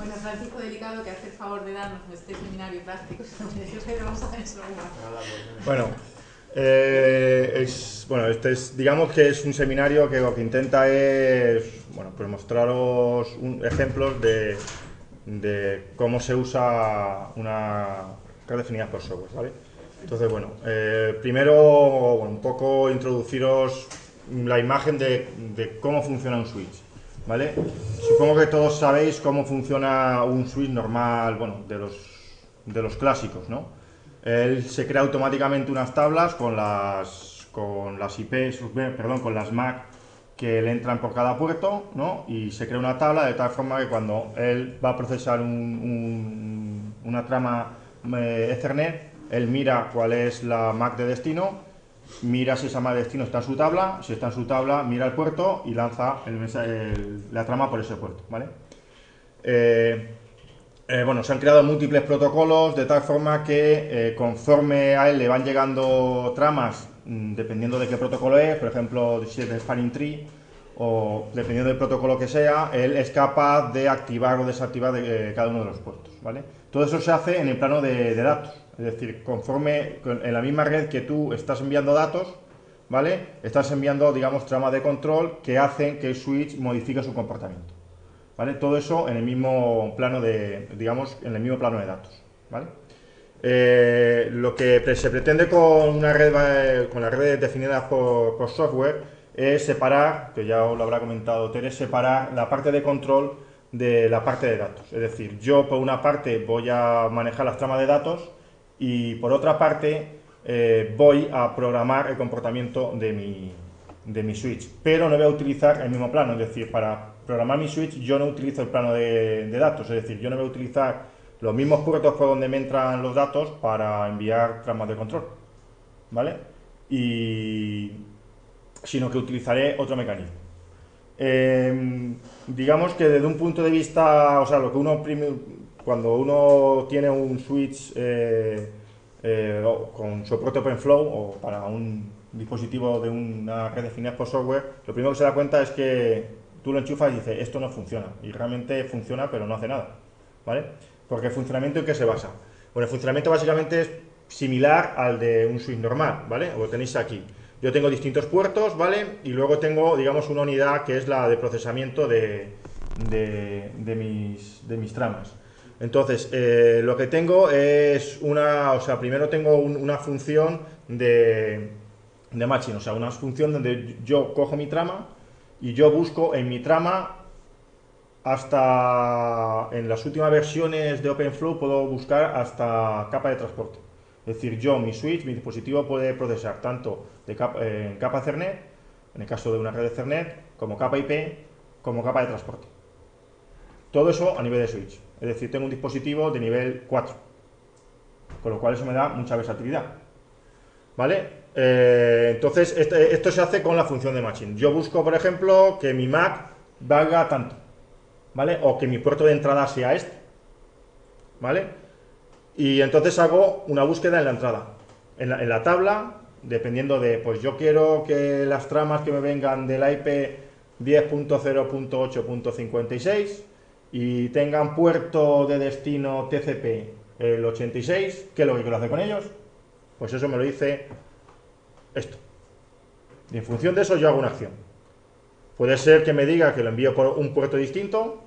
Bueno, Francisco Delicado, que hace el favor de darnos este seminario práctico sobre redes basadas en software. Bueno, este es, digamos que es un seminario que lo que intenta es, bueno, pues mostraros ejemplos de cómo se usa una red definida por software, ¿vale? Entonces, bueno, primero, bueno, un poco introduciros la imagen de cómo funciona un switch, ¿vale? Supongo que todos sabéis cómo funciona un switch normal, bueno, de los clásicos, ¿no? Él se crea automáticamente unas tablas con las IPs, perdón, con las MAC que le entran por cada puerto, ¿no? Y se crea una tabla de tal forma que cuando él va a procesar una trama Ethernet, él mira cuál es la MAC de destino, mira si esa MAC de destino está en su tabla, si está en su tabla, mira el puerto y lanza la trama por ese puerto, ¿vale? Bueno, se han creado múltiples protocolos de tal forma que conforme a él le van llegando tramas, dependiendo de qué protocolo es, por ejemplo, si es de Spanning Tree, o dependiendo del protocolo que sea, él es capaz de activar o desactivar cada uno de los puertos, ¿vale? Todo eso se hace en el plano de datos, es decir, en la misma red que tú estás enviando datos, ¿vale? Estás enviando, digamos, tramas de control que hacen que el switch modifique su comportamiento, ¿vale? Todo eso en el mismo plano digamos, en el mismo plano de datos, ¿vale? Lo que se pretende con las redes definidas por software es separar, que ya os lo habrá comentado Tere, separar la parte de control de la parte de datos. Es decir, yo por una parte voy a manejar las tramas de datos y por otra parte voy a programar el comportamiento de mi switch, pero no voy a utilizar el mismo plano. Es decir, para programar mi switch yo no utilizo el plano de datos, es decir, yo no voy a utilizar los mismos puertos por donde me entran los datos para enviar tramas de control, ¿vale? Sino que utilizaré otro mecanismo. Digamos que desde un punto de vista, o sea, cuando uno tiene un switch con soporte OpenFlow o para un dispositivo de una red definida por software, lo primero que se da cuenta es que tú lo enchufas y dices, esto no funciona, y realmente funciona pero no hace nada, ¿vale? Porque el funcionamiento, ¿en qué se basa? Bueno, el funcionamiento básicamente es similar al de un switch normal, ¿vale? Lo tenéis aquí. Yo tengo distintos puertos, ¿vale? Y luego tengo, digamos, una unidad que es la de procesamiento de mis tramas. Entonces, lo que tengo es primero tengo una función de matching, o sea, una función donde yo cojo mi trama y yo busco en mi trama en las últimas versiones de OpenFlow puedo buscar hasta capa de transporte. Es decir, mi switch, mi dispositivo puede procesar tanto en capa Ethernet, en el caso de una red de Ethernet, como capa IP, como capa de transporte. Todo eso a nivel de switch. Es decir, tengo un dispositivo de nivel 4, con lo cual eso me da mucha versatilidad, ¿vale? Entonces, esto se hace con la función de matching. Yo busco, por ejemplo, que mi MAC valga tanto, ¿vale? O que mi puerto de entrada sea este, ¿vale? Y entonces hago una búsqueda en la entrada, en la tabla, dependiendo pues yo quiero que las tramas que me vengan de la IP 10.0.8.56 y tengan puerto de destino TCP el 86, ¿qué es lo que quiero hacer con ellos? Pues eso me lo dice esto. Y en función de eso yo hago una acción. Puede ser que me diga que lo envío por un puerto distinto,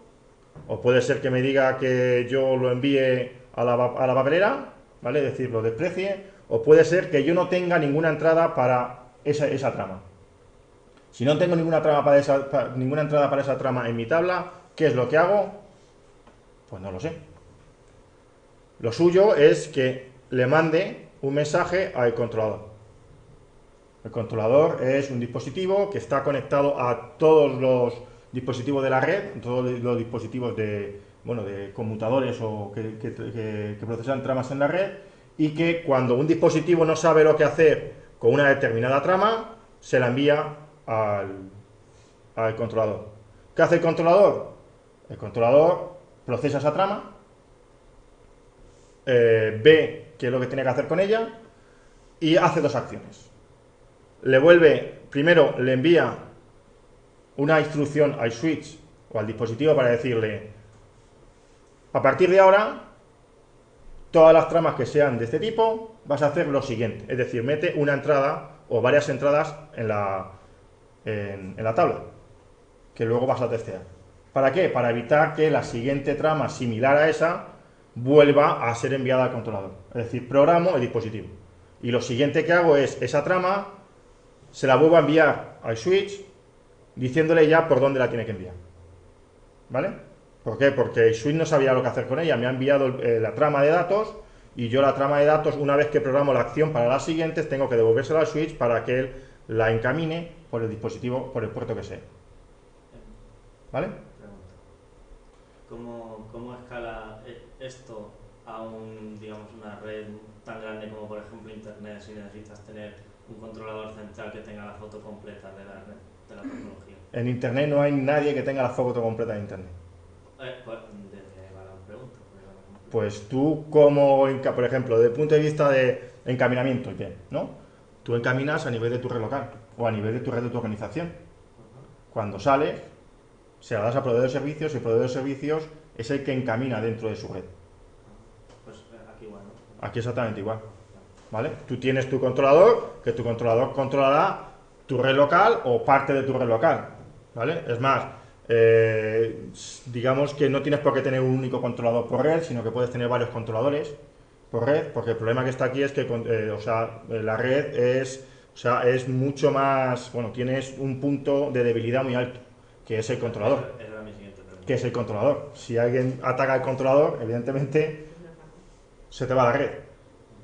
o puede ser que me diga que yo lo envíe a la papelera, ¿vale? Es decir, lo desprecie, o puede ser que yo no tenga ninguna entrada para esa trama. Si no tengo ninguna entrada para esa trama en mi tabla, ¿qué es lo que hago? Pues no lo sé. Lo suyo es que le mande un mensaje al controlador. El controlador es un dispositivo que está conectado a todos los dispositivos de la red, todos los dispositivos de conmutadores o que procesan tramas en la red, y que cuando un dispositivo no sabe lo que hacer con una determinada trama, se la envía al controlador. ¿Qué hace el controlador? El controlador procesa esa trama, ve qué es lo que tiene que hacer con ella y hace dos acciones. Primero le envía una instrucción al switch o al dispositivo para decirle A partir de ahora, todas las tramas que sean de este tipo, vas a hacer lo siguiente, es decir, mete una entrada o varias entradas en la tabla, que luego vas a testear. ¿Para qué? Para evitar que la siguiente trama similar a esa vuelva a ser enviada al controlador. Es decir, programo el dispositivo. Y lo siguiente que hago es, esa trama se la vuelvo a enviar al switch, diciéndole ya por dónde la tiene que enviar. ¿Vale? ¿Por qué? Porque el switch no sabía lo que hacer con ella, me ha enviado la trama de datos, y yo la trama de datos, una vez que programo la acción para las siguientes, tengo que devolvérsela al switch para que él la encamine por el dispositivo, por el puerto que sea. ¿Vale? ¿Cómo escala esto a digamos, una red tan grande como por ejemplo Internet, si necesitas tener un controlador central que tenga la foto completa de la red, de la tecnología? En Internet no hay nadie que tenga la foto completa de Internet. Pues, desde la pregunta. Pues tú, por ejemplo, desde el punto de vista de encaminamiento IP, ¿no? Tú encaminas a nivel de tu red local o a nivel de tu red de tu organización. Cuando sales, se la das a proveedor de servicios y el proveedor de servicios es el que encamina dentro de su red. Pues aquí igual, ¿no? Aquí exactamente igual. ¿Vale? Tú tienes tu controlador, que tu controlador controlará tu red local o parte de tu red local. ¿Vale? Es más, digamos que no tienes por qué tener un único controlador por red, sino que puedes tener varios controladores por red, porque el problema que está aquí es que la red es mucho más, bueno, tienes un punto de debilidad muy alto, que es el controlador. Esa era mi siguiente pregunta. Que es el controlador. Si alguien ataca el controlador, evidentemente se te va la red.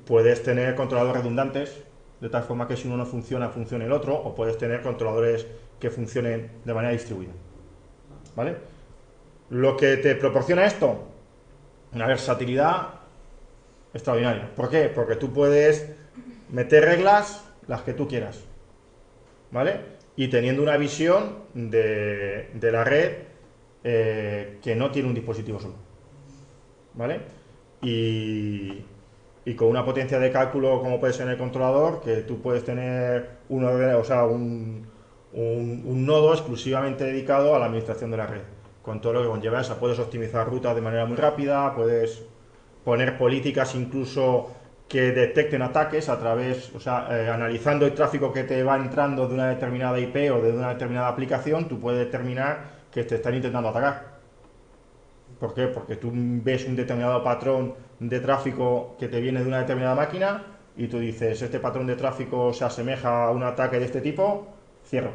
Puedes tener controladores redundantes, de tal forma que si uno no funciona, funcione el otro, o puedes tener controladores que funcionen de manera distribuida. ¿Vale? Lo que te proporciona esto, una versatilidad extraordinaria. ¿Por qué? Porque tú puedes meter reglas las que tú quieras. ¿Vale? Y teniendo una visión de la red que no tiene un dispositivo solo. ¿Vale? Y con una potencia de cálculo como puede ser en el controlador, que tú puedes tener un nodo exclusivamente dedicado a la administración de la red, con todo lo que conlleva eso. Puedes optimizar rutas de manera muy rápida, puedes poner políticas incluso que detecten ataques a través, analizando el tráfico que te va entrando de una determinada IP o de una determinada aplicación, tú puedes determinar que te están intentando atacar. ¿Por qué? Porque tú ves un determinado patrón de tráfico que te viene de una determinada máquina y tú dices, este patrón de tráfico se asemeja a un ataque de este tipo, cierro.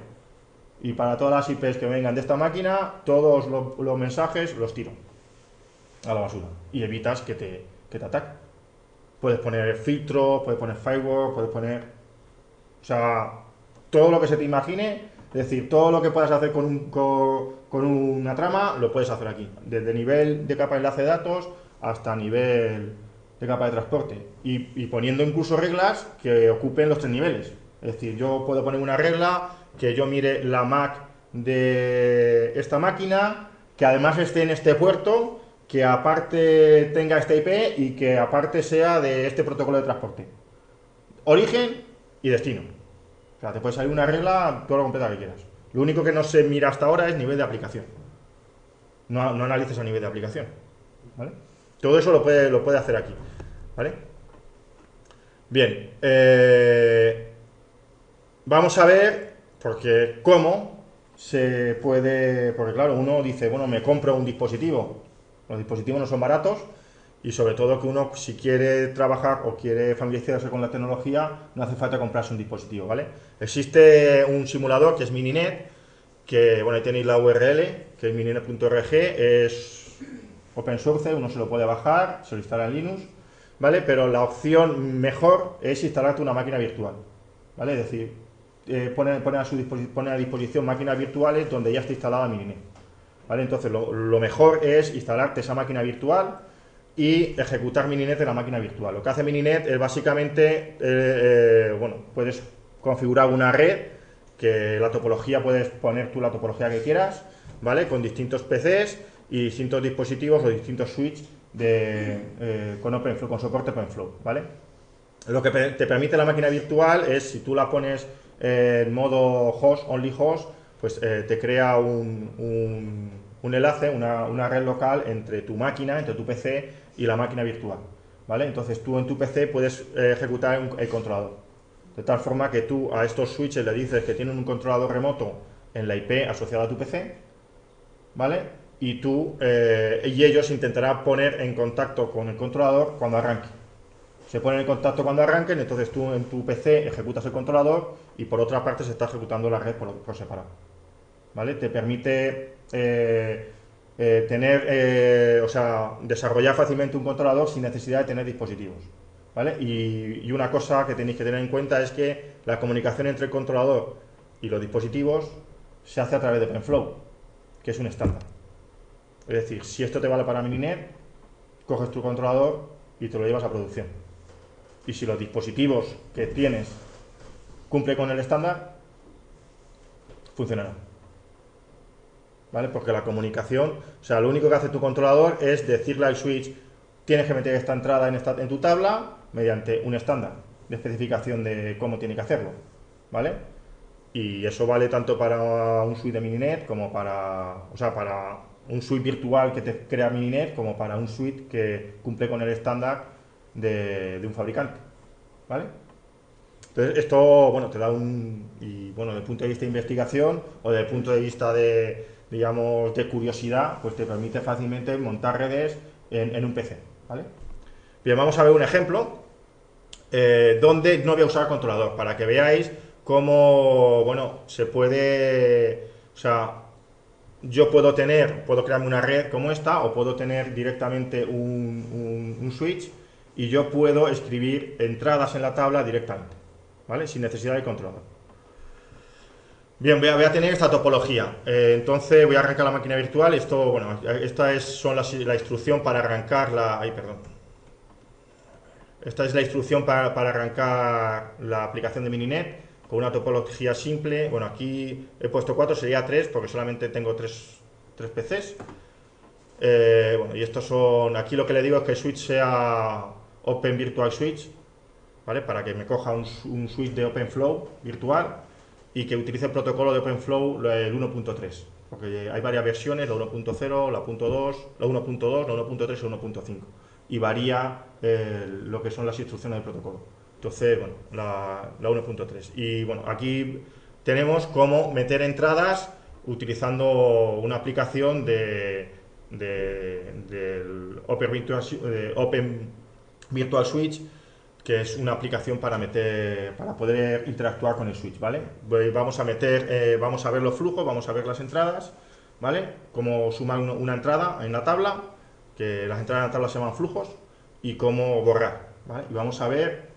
Y para todas las IPs que vengan de esta máquina, todos los mensajes los tiro a la basura y evitas que te ataquen. Puedes poner filtros, puedes poner firewall, puedes poner... todo lo que se te imagine. Es decir, todo lo que puedas hacer con una trama, lo puedes hacer aquí. Desde nivel de capa de enlace de datos hasta nivel de capa de transporte. Y poniendo incluso reglas que ocupen los tres niveles. Es decir, yo puedo poner una regla que yo mire la MAC de esta máquina, que además esté en este puerto, que aparte tenga esta IP y que aparte sea de este protocolo de transporte. Origen y destino. Te puede salir una regla todo lo completa que quieras. Lo único que no se mira hasta ahora es nivel de aplicación. No analices a nivel de aplicación. ¿Vale? Todo eso lo puede hacer aquí. ¿Vale? Bien. Vamos a ver, cómo se puede... Porque claro, uno dice, bueno, me compro un dispositivo. Los dispositivos no son baratos. Y sobre todo que uno, si quiere trabajar o quiere familiarizarse con la tecnología, no hace falta comprarse un dispositivo, ¿vale? Existe un simulador que es Mininet, que, bueno, ahí tenéis la URL, que es mininet.org, es open source, uno se lo puede bajar, se lo instala en Linux, ¿vale? Pero la opción mejor es instalarte una máquina virtual, ¿vale? Es decir, pone a disposición máquinas virtuales donde ya está instalada Mininet, ¿vale? Entonces, lo mejor es instalarte esa máquina virtual y ejecutar Mininet en la máquina virtual. Lo que hace Mininet es básicamente, puedes configurar una red, que la topología, puedes poner tú la topología que quieras, ¿vale? Con distintos PCs y distintos dispositivos o distintos switches con OpenFlow, con soporte OpenFlow, ¿vale? Lo que te permite la máquina virtual es, si tú la pones en modo host, only host, pues te crea un un enlace, una red local entre tu máquina, entre tu PC y la máquina virtual, ¿vale? Entonces tú en tu PC puedes ejecutar el controlador, de tal forma que tú a estos switches le dices que tienen un controlador remoto en la IP asociada a tu PC, ¿vale? Y ellos intentarán poner en contacto con el controlador cuando arranque. Se ponen en contacto cuando arranquen, entonces tú en tu PC ejecutas el controlador y por otra parte se está ejecutando la red por separado, ¿vale? Te permite desarrollar fácilmente un controlador sin necesidad de tener dispositivos, ¿vale? Y una cosa que tenéis que tener en cuenta es que la comunicación entre el controlador y los dispositivos se hace a través de OpenFlow, que es un estándar. Es decir, si esto te vale para Mininet, coges tu controlador y te lo llevas a producción. Y si los dispositivos que tienes cumplen con el estándar, funcionará. ¿Vale? Porque la comunicación, o sea, lo único que hace tu controlador es decirle al switch, tienes que meter esta entrada en tu tabla mediante un estándar de especificación de cómo tiene que hacerlo, ¿vale? Y eso vale tanto para un switch de Mininet como para un switch virtual que te crea Mininet como para un switch que cumple con el estándar de un fabricante, ¿vale? Entonces esto, bueno, te da desde el punto de vista de investigación o desde el punto de vista de curiosidad, pues te permite fácilmente montar redes en un PC, ¿vale? Bien, vamos a ver un ejemplo donde no voy a usar controlador, para que veáis cómo, bueno, se puede, o sea, yo puedo crearme una red como esta, o puedo tener directamente un switch, y yo puedo escribir entradas en la tabla directamente, ¿vale? Sin necesidad de controlador. Bien, voy a tener esta topología. Entonces voy a arrancar la máquina virtual. Esto, bueno, esta es la instrucción para arrancar la... Ay, perdón. Esta es la instrucción para arrancar la aplicación de Mininet con una topología simple. Bueno, aquí he puesto 4, sería 3 porque solamente tengo 3 PCs. Bueno, y estos son... Aquí lo que le digo es que el switch sea Open Virtual Switch, ¿vale? Para que me coja un switch de OpenFlow virtual y que utilice el protocolo de OpenFlow, el 1.3, porque hay varias versiones, la 1.0, la 1.2, la 1.2, la 1.3 y la 1.5, y varía lo que son las instrucciones del protocolo. Entonces, bueno, la 1.3. Y bueno, aquí tenemos cómo meter entradas utilizando una aplicación del Open Virtual Switch, que es una aplicación para poder interactuar con el switch, ¿vale? Vamos a ver los flujos, vamos a ver las entradas, ¿vale? Cómo sumar una entrada en la tabla, que las entradas en la tabla se llaman flujos, y cómo borrar, ¿vale? Y vamos a ver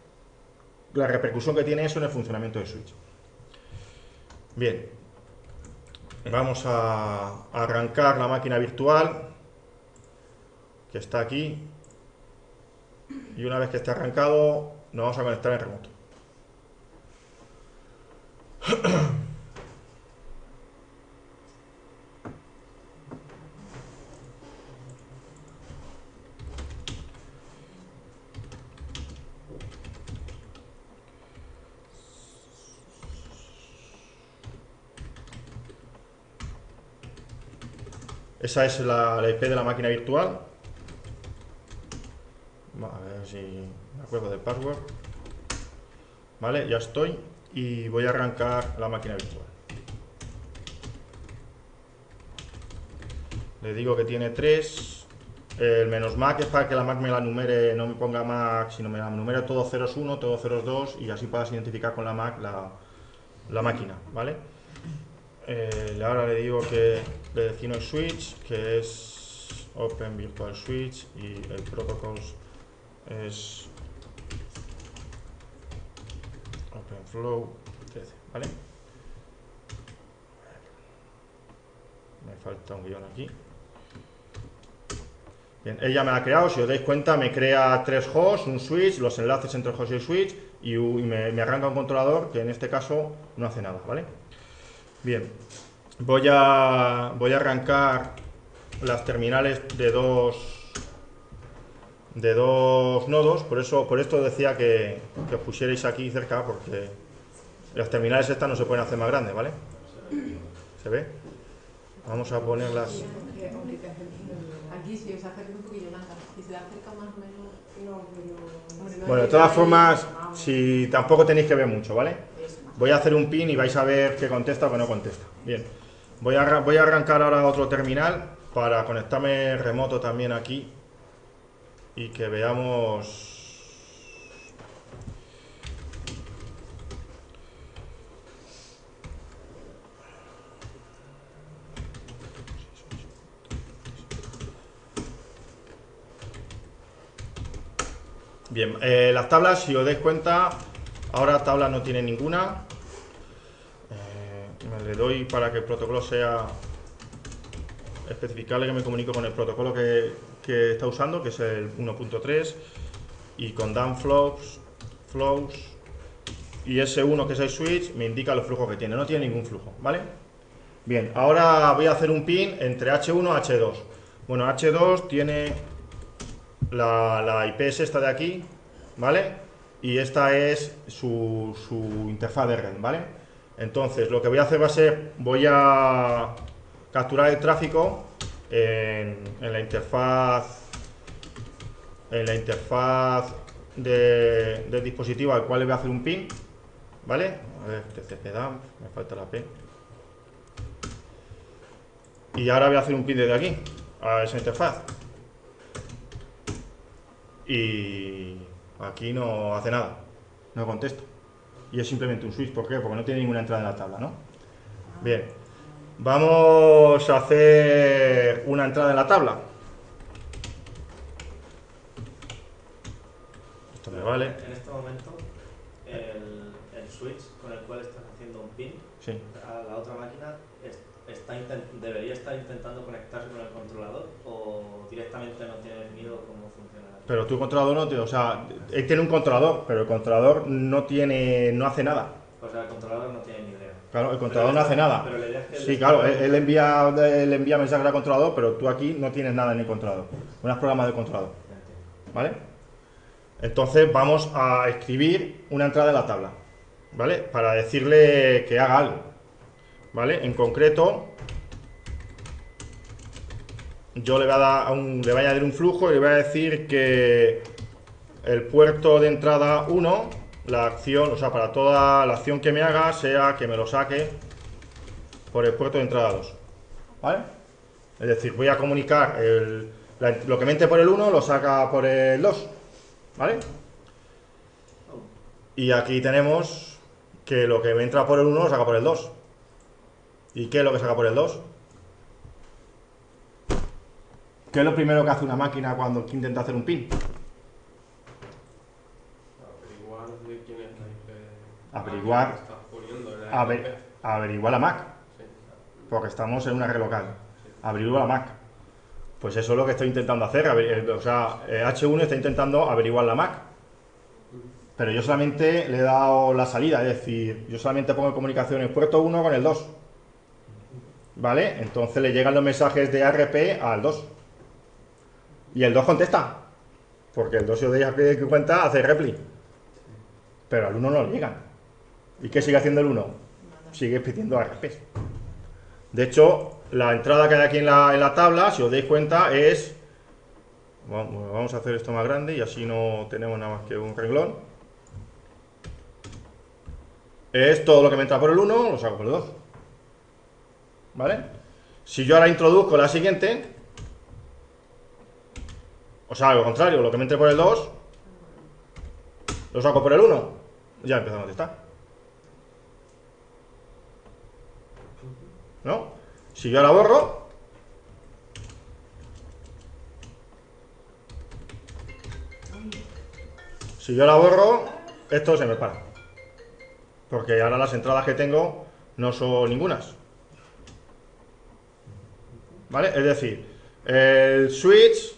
la repercusión que tiene eso en el funcionamiento del switch. Bien, vamos a arrancar la máquina virtual, que está aquí. Y una vez que esté arrancado, nos vamos a conectar en remoto. Esa es la IP de la máquina virtual. A ver si me acuerdo del password. Vale, ya estoy y voy a arrancar la máquina virtual. Le digo que tiene 3. El -Mac es para que la Mac me la numere, no me ponga Mac, sino me la numere todo 0.1, todo 0.2 y así puedas identificar con la Mac la máquina, ¿vale? Ahora le digo que le defino el switch, que es Open Virtual Switch, y el protocolo es OpenFlow 13, ¿vale? Me falta un guión aquí. Bien, ella me la ha creado, si os dais cuenta, me crea 3 hosts, un switch, los enlaces entre el host y el switch, y me arranca un controlador que en este caso no hace nada, ¿vale? Bien, voy a arrancar las terminales de dos nodos, por esto decía que os pusierais aquí cerca, porque las terminales estas no se pueden hacer más grandes, ¿vale? ¿Se ve? Vamos a ponerlas. Aquí sí os acerca un poquillo blanca. Si se acerca más o menos. Bueno, de todas formas, si tampoco tenéis que ver mucho, ¿vale? Voy a hacer un pin y vais a ver qué contesta o qué no contesta. Bien. Voy a arrancar ahora otro terminal para conectarme remoto también aquí y que veamos. Bien, las tablas, si os dais cuenta, ahora tabla no tiene ninguna. Me le doy para que el protocolo sea especificarle que me comunico con el protocolo que está usando, que es el 1.3, y con down flows y S1, que es el switch, me indica los flujos que tiene. No tiene ningún flujo, ¿vale? Bien, ahora voy a hacer un pin entre H1 y H2. Bueno, H2 tiene la IPS esta de aquí, ¿vale? Y esta es su interfaz de red, ¿vale? Entonces, lo que voy a hacer va a ser, voy a capturar el tráfico en la interfaz del dispositivo al cual le voy a hacer un pin, ¿vale? A ver, TCP-dump, me falta la P. Y ahora voy a hacer un pin desde aquí, a esa interfaz. Y aquí no hace nada, no contesto. Y es simplemente un switch, ¿por qué? Porque no tiene ninguna entrada en la tabla, ¿no? Bien, vamos a hacer una entrada en la tabla. Esto me vale. En este momento, el switch con el cual estás haciendo un pin Sí. a la otra máquina debería estar intentando conectarse con el controlador o directamente no tiene definido cómo funciona. Pero tu controlador no tiene, o sea, él tiene un controlador, pero el controlador no hace nada. O sea, el controlador no tiene ni idea. Claro, el controlador no hace nada. Pero la idea es que Sí, claro, él envía mensajes al controlador, pero tú aquí no tienes nada en el controlador. Unos programas de controlador. ¿Vale? Entonces vamos a escribir una entrada en la tabla, ¿vale? Para decirle que haga algo, ¿vale? En concreto, yo le voy a añadir un flujo y le voy a decir que el puerto de entrada 1, la acción, o sea, para toda la acción que me haga, sea que me lo saque por el puerto de entrada 2, ¿vale? Es decir, voy a comunicar lo que me entre por el 1 lo saca por el 2, ¿vale? Y aquí tenemos que lo que me entra por el 1 lo saca por el 2. ¿Y qué es lo que saca por el 2? ¿Qué es lo primero que hace una máquina cuando intenta hacer un pin? Averiguar de quién es la IP. Averiguar. Que estás poniendo en la IP. Averiguar la MAC. Sí. Porque estamos en una red local. Averiguar la MAC. Pues eso es lo que estoy intentando hacer. O sea, H1 está intentando averiguar la MAC. Pero yo solamente le he dado la salida. Es decir, yo solamente pongo en comunicación el puerto 1 con el 2. ¿Vale? Entonces le llegan los mensajes de ARP al 2. Y el 2 contesta. Porque el 2, si os dais cuenta, hace repli. Pero al 1 no le llegan. ¿Y qué sigue haciendo el 1? Sigue pidiendo ARPs. De hecho, la entrada que hay aquí en la tabla, si os dais cuenta, es... Bueno, vamos a hacer esto más grande y así no tenemos nada más que un renglón. Es todo lo que me entra por el 1, lo saco por el 2. ¿Vale? Si yo ahora introduzco la siguiente, o sea, al contrario, lo que me entre por el 2, lo saco por el 1, ya empezamos a contestar. ¿No? Si yo la borro, esto se me para. Porque ahora las entradas que tengo no son ningunas. ¿Vale? Es decir, el switch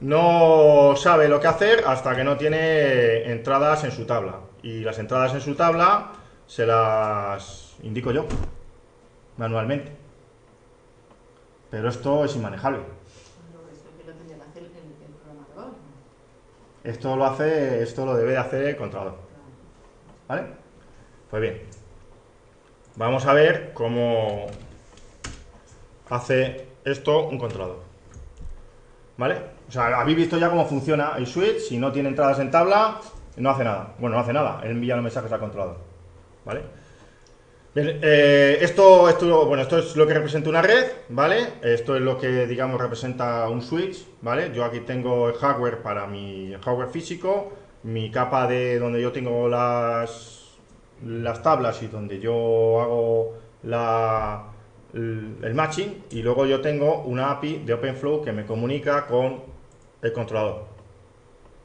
no sabe lo que hacer hasta que no tiene entradas en su tabla. Y las entradas en su tabla se las indico yo, manualmente. Pero esto es inmanejable. Esto lo debe de hacer el controlador. ¿Vale? Pues bien. Vamos a ver cómo hace esto un controlador. ¿Vale? O sea, habéis visto ya cómo funciona el switch. Si no tiene entradas en tabla, no hace nada. Bueno, no hace nada, él envía los mensajes al controlador. ¿Vale? Bien, esto es lo que representa una red, ¿vale? Esto es lo que, digamos, representa un switch, ¿vale? Yo aquí tengo el hardware para mi hardware físico, mi capa de donde yo tengo las tablas y donde yo hago el matching, y luego yo tengo una API de OpenFlow que me comunica con el controlador,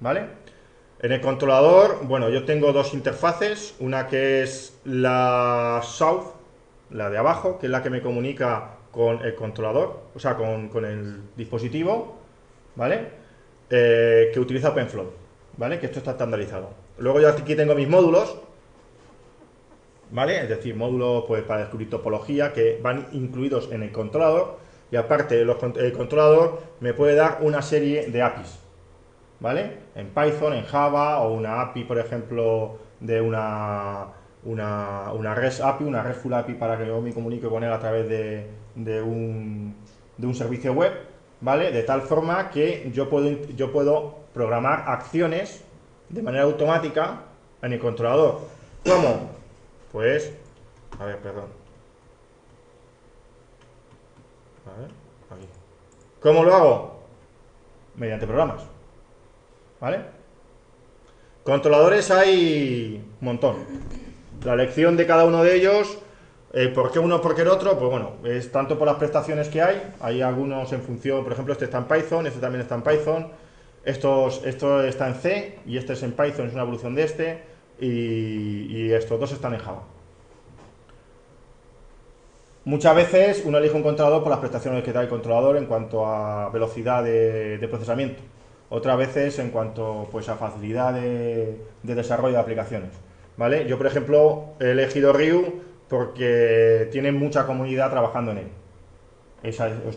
¿vale? En el controlador, bueno, yo tengo dos interfaces, una que es la South, la de abajo, que es la que me comunica con el controlador, o sea, con el dispositivo, ¿vale? Que utiliza OpenFlow, ¿vale? Que esto está estandarizado. Luego yo aquí tengo mis módulos, ¿vale? Es decir, módulos pues, para descubrir topología que van incluidos en el controlador, y aparte el controlador me puede dar una serie de APIs, ¿vale? En Python, en Java, o una API, por ejemplo, de una REST API, una RESTful API para que yo me comunique con él a través de un servicio web, ¿vale? De tal forma que yo puedo programar acciones de manera automática en el controlador. ¿Cómo? Pues, a ver, perdón. A ver, aquí. ¿Cómo lo hago? Mediante programas. ¿Vale? Controladores hay un montón. La elección de cada uno de ellos, ¿por qué uno, por qué el otro? Pues bueno, es tanto por las prestaciones que hay algunos en función, por ejemplo, este está en Python, este también está en Python, esto está en C y este es en Python, es una evolución de este, y estos dos están en Java. Muchas veces uno elige un controlador por las prestaciones que da el controlador en cuanto a velocidad de procesamiento. Otras veces en cuanto pues, a facilidad de desarrollo de aplicaciones. ¿Vale? Yo, por ejemplo, he elegido Ryu porque tiene mucha comunidad trabajando en él.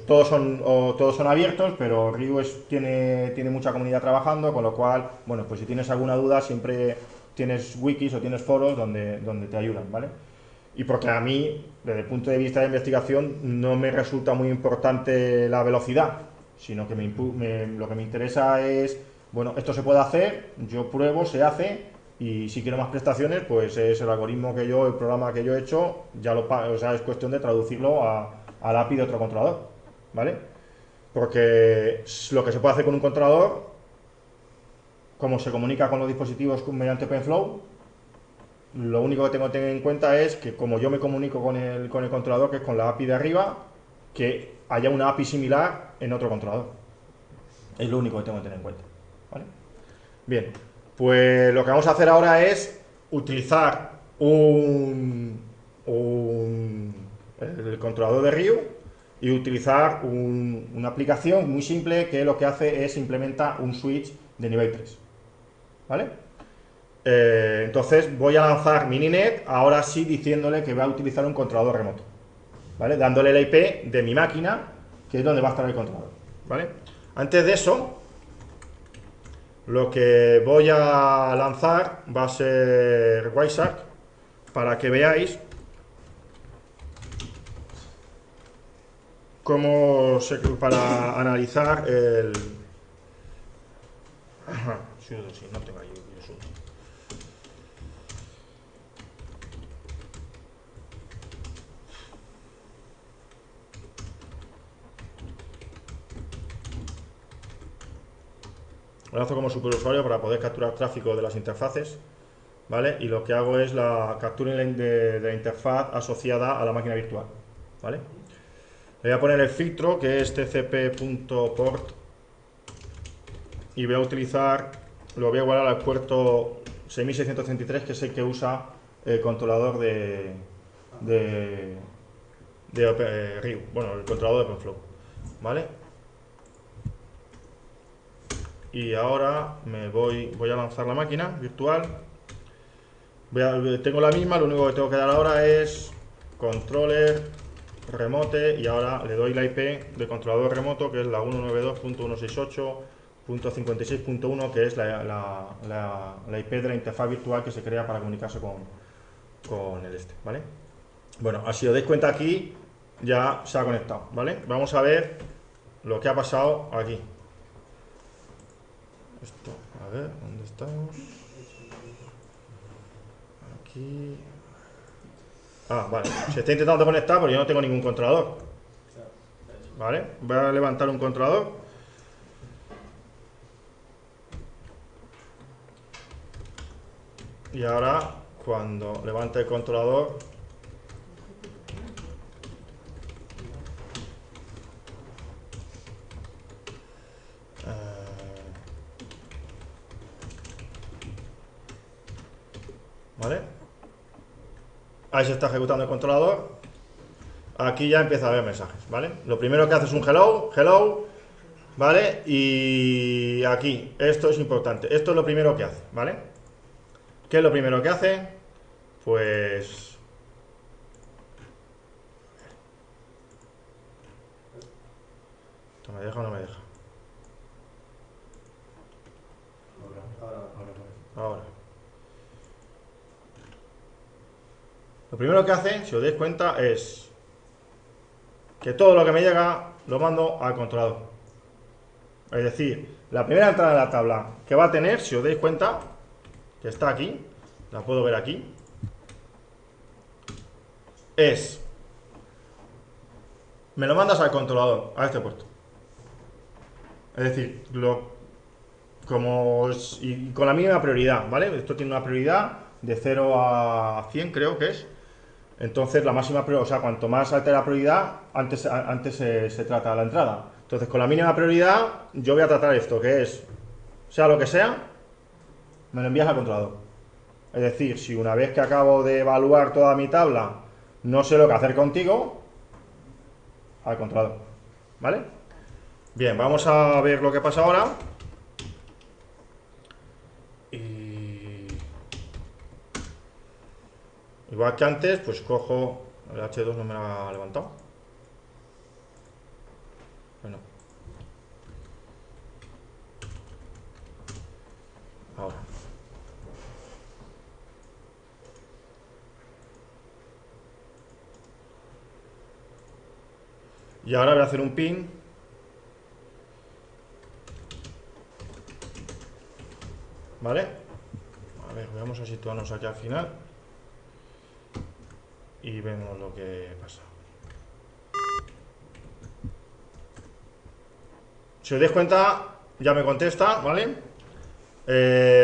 Todos son abiertos, pero Ryu tiene mucha comunidad trabajando, con lo cual, bueno, pues si tienes alguna duda, siempre tienes wikis o tienes foros donde te ayudan, ¿vale? Y porque a mí, desde el punto de vista de investigación, no me resulta muy importante la velocidad, sino que lo que me interesa es, bueno, esto se puede hacer, yo pruebo, se hace, y si quiero más prestaciones, pues es el algoritmo el programa que yo he hecho, o sea, es cuestión de traducirlo al API de otro controlador, ¿vale? Porque lo que se puede hacer con un controlador, como se comunica con los dispositivos mediante OpenFlow, lo único que tengo que tener en cuenta es que como yo me comunico con el controlador, que es con la API de arriba, que haya una API similar en otro controlador. Es lo único que tengo que tener en cuenta, ¿vale? Bien, pues lo que vamos a hacer ahora es utilizar el controlador de Ryu y utilizar una aplicación muy simple que lo que hace es implementa un switch de nivel 3, ¿vale? Entonces voy a lanzar Mininet, ahora sí diciéndole que va a utilizar un controlador remoto, ¿vale? Dándole la IP de mi máquina, que es donde va a estar el controlador, ¿vale? Antes de eso, lo que voy a lanzar va a ser Wireshark, para que veáis para analizar el... Sí, no tengo ahí. Lo lanzo como superusuario para poder capturar tráfico de las interfaces, ¿vale? Y lo que hago es la captura de la interfaz asociada a la máquina virtual, ¿vale? Le voy a poner el filtro, que es tcp.port, y voy a utilizar, lo voy a igualar al puerto 6633, que es el que usa el controlador de Ryu, bueno, el controlador de OpenFlow, ¿vale? Y ahora voy a lanzar la máquina virtual. Tengo la misma, lo único que tengo que dar ahora es controller remote, y ahora le doy la IP del controlador remoto, que es la 192.168.56.1, que es la IP de la interfaz virtual que se crea para comunicarse con el ¿vale? Bueno, si os dais cuenta aquí, ya se ha conectado, ¿vale? Vamos a ver lo que ha pasado aquí. Esto, a ver, ¿dónde estamos? Aquí. Ah, vale. Se está intentando conectar porque yo no tengo ningún controlador. ¿Vale? Voy a levantar un controlador. Y ahora, cuando levante el controlador, ¿vale? Ahí se está ejecutando el controlador. Aquí ya empieza a haber mensajes, ¿vale? Lo primero que hace es un hello, hello, ¿vale? Y aquí, esto es importante. Esto es lo primero que hace, ¿vale? ¿Qué es lo primero que hace? Pues... ¿Esto me deja o no me deja? Ahora. Lo primero que hace, si os dais cuenta, es que todo lo que me llega lo mando al controlador. Es decir, la primera entrada de la tabla que va a tener, si os dais cuenta, que está aquí, la puedo ver aquí, es, me lo mandas al controlador, a este puerto. Es decir, y con la mínima prioridad, ¿vale? Esto tiene una prioridad de 0 a 100, creo que es. Entonces, la máxima prioridad, o sea, cuanto más alta la prioridad, antes se trata la entrada. Entonces, con la mínima prioridad, yo voy a tratar esto, que es, sea lo que sea, me lo envías al controlador. Es decir, si una vez que acabo de evaluar toda mi tabla, no sé lo que hacer contigo, al controlador. ¿Vale? Bien, vamos a ver lo que pasa ahora. Igual que antes, pues cojo el H2, no me lo ha levantado. Bueno. Ahora. Y ahora voy a hacer un pin. ¿Vale? A ver, vamos a situarnos aquí al final. Y vemos lo que pasa. Si os dais cuenta, ya me contesta, ¿vale?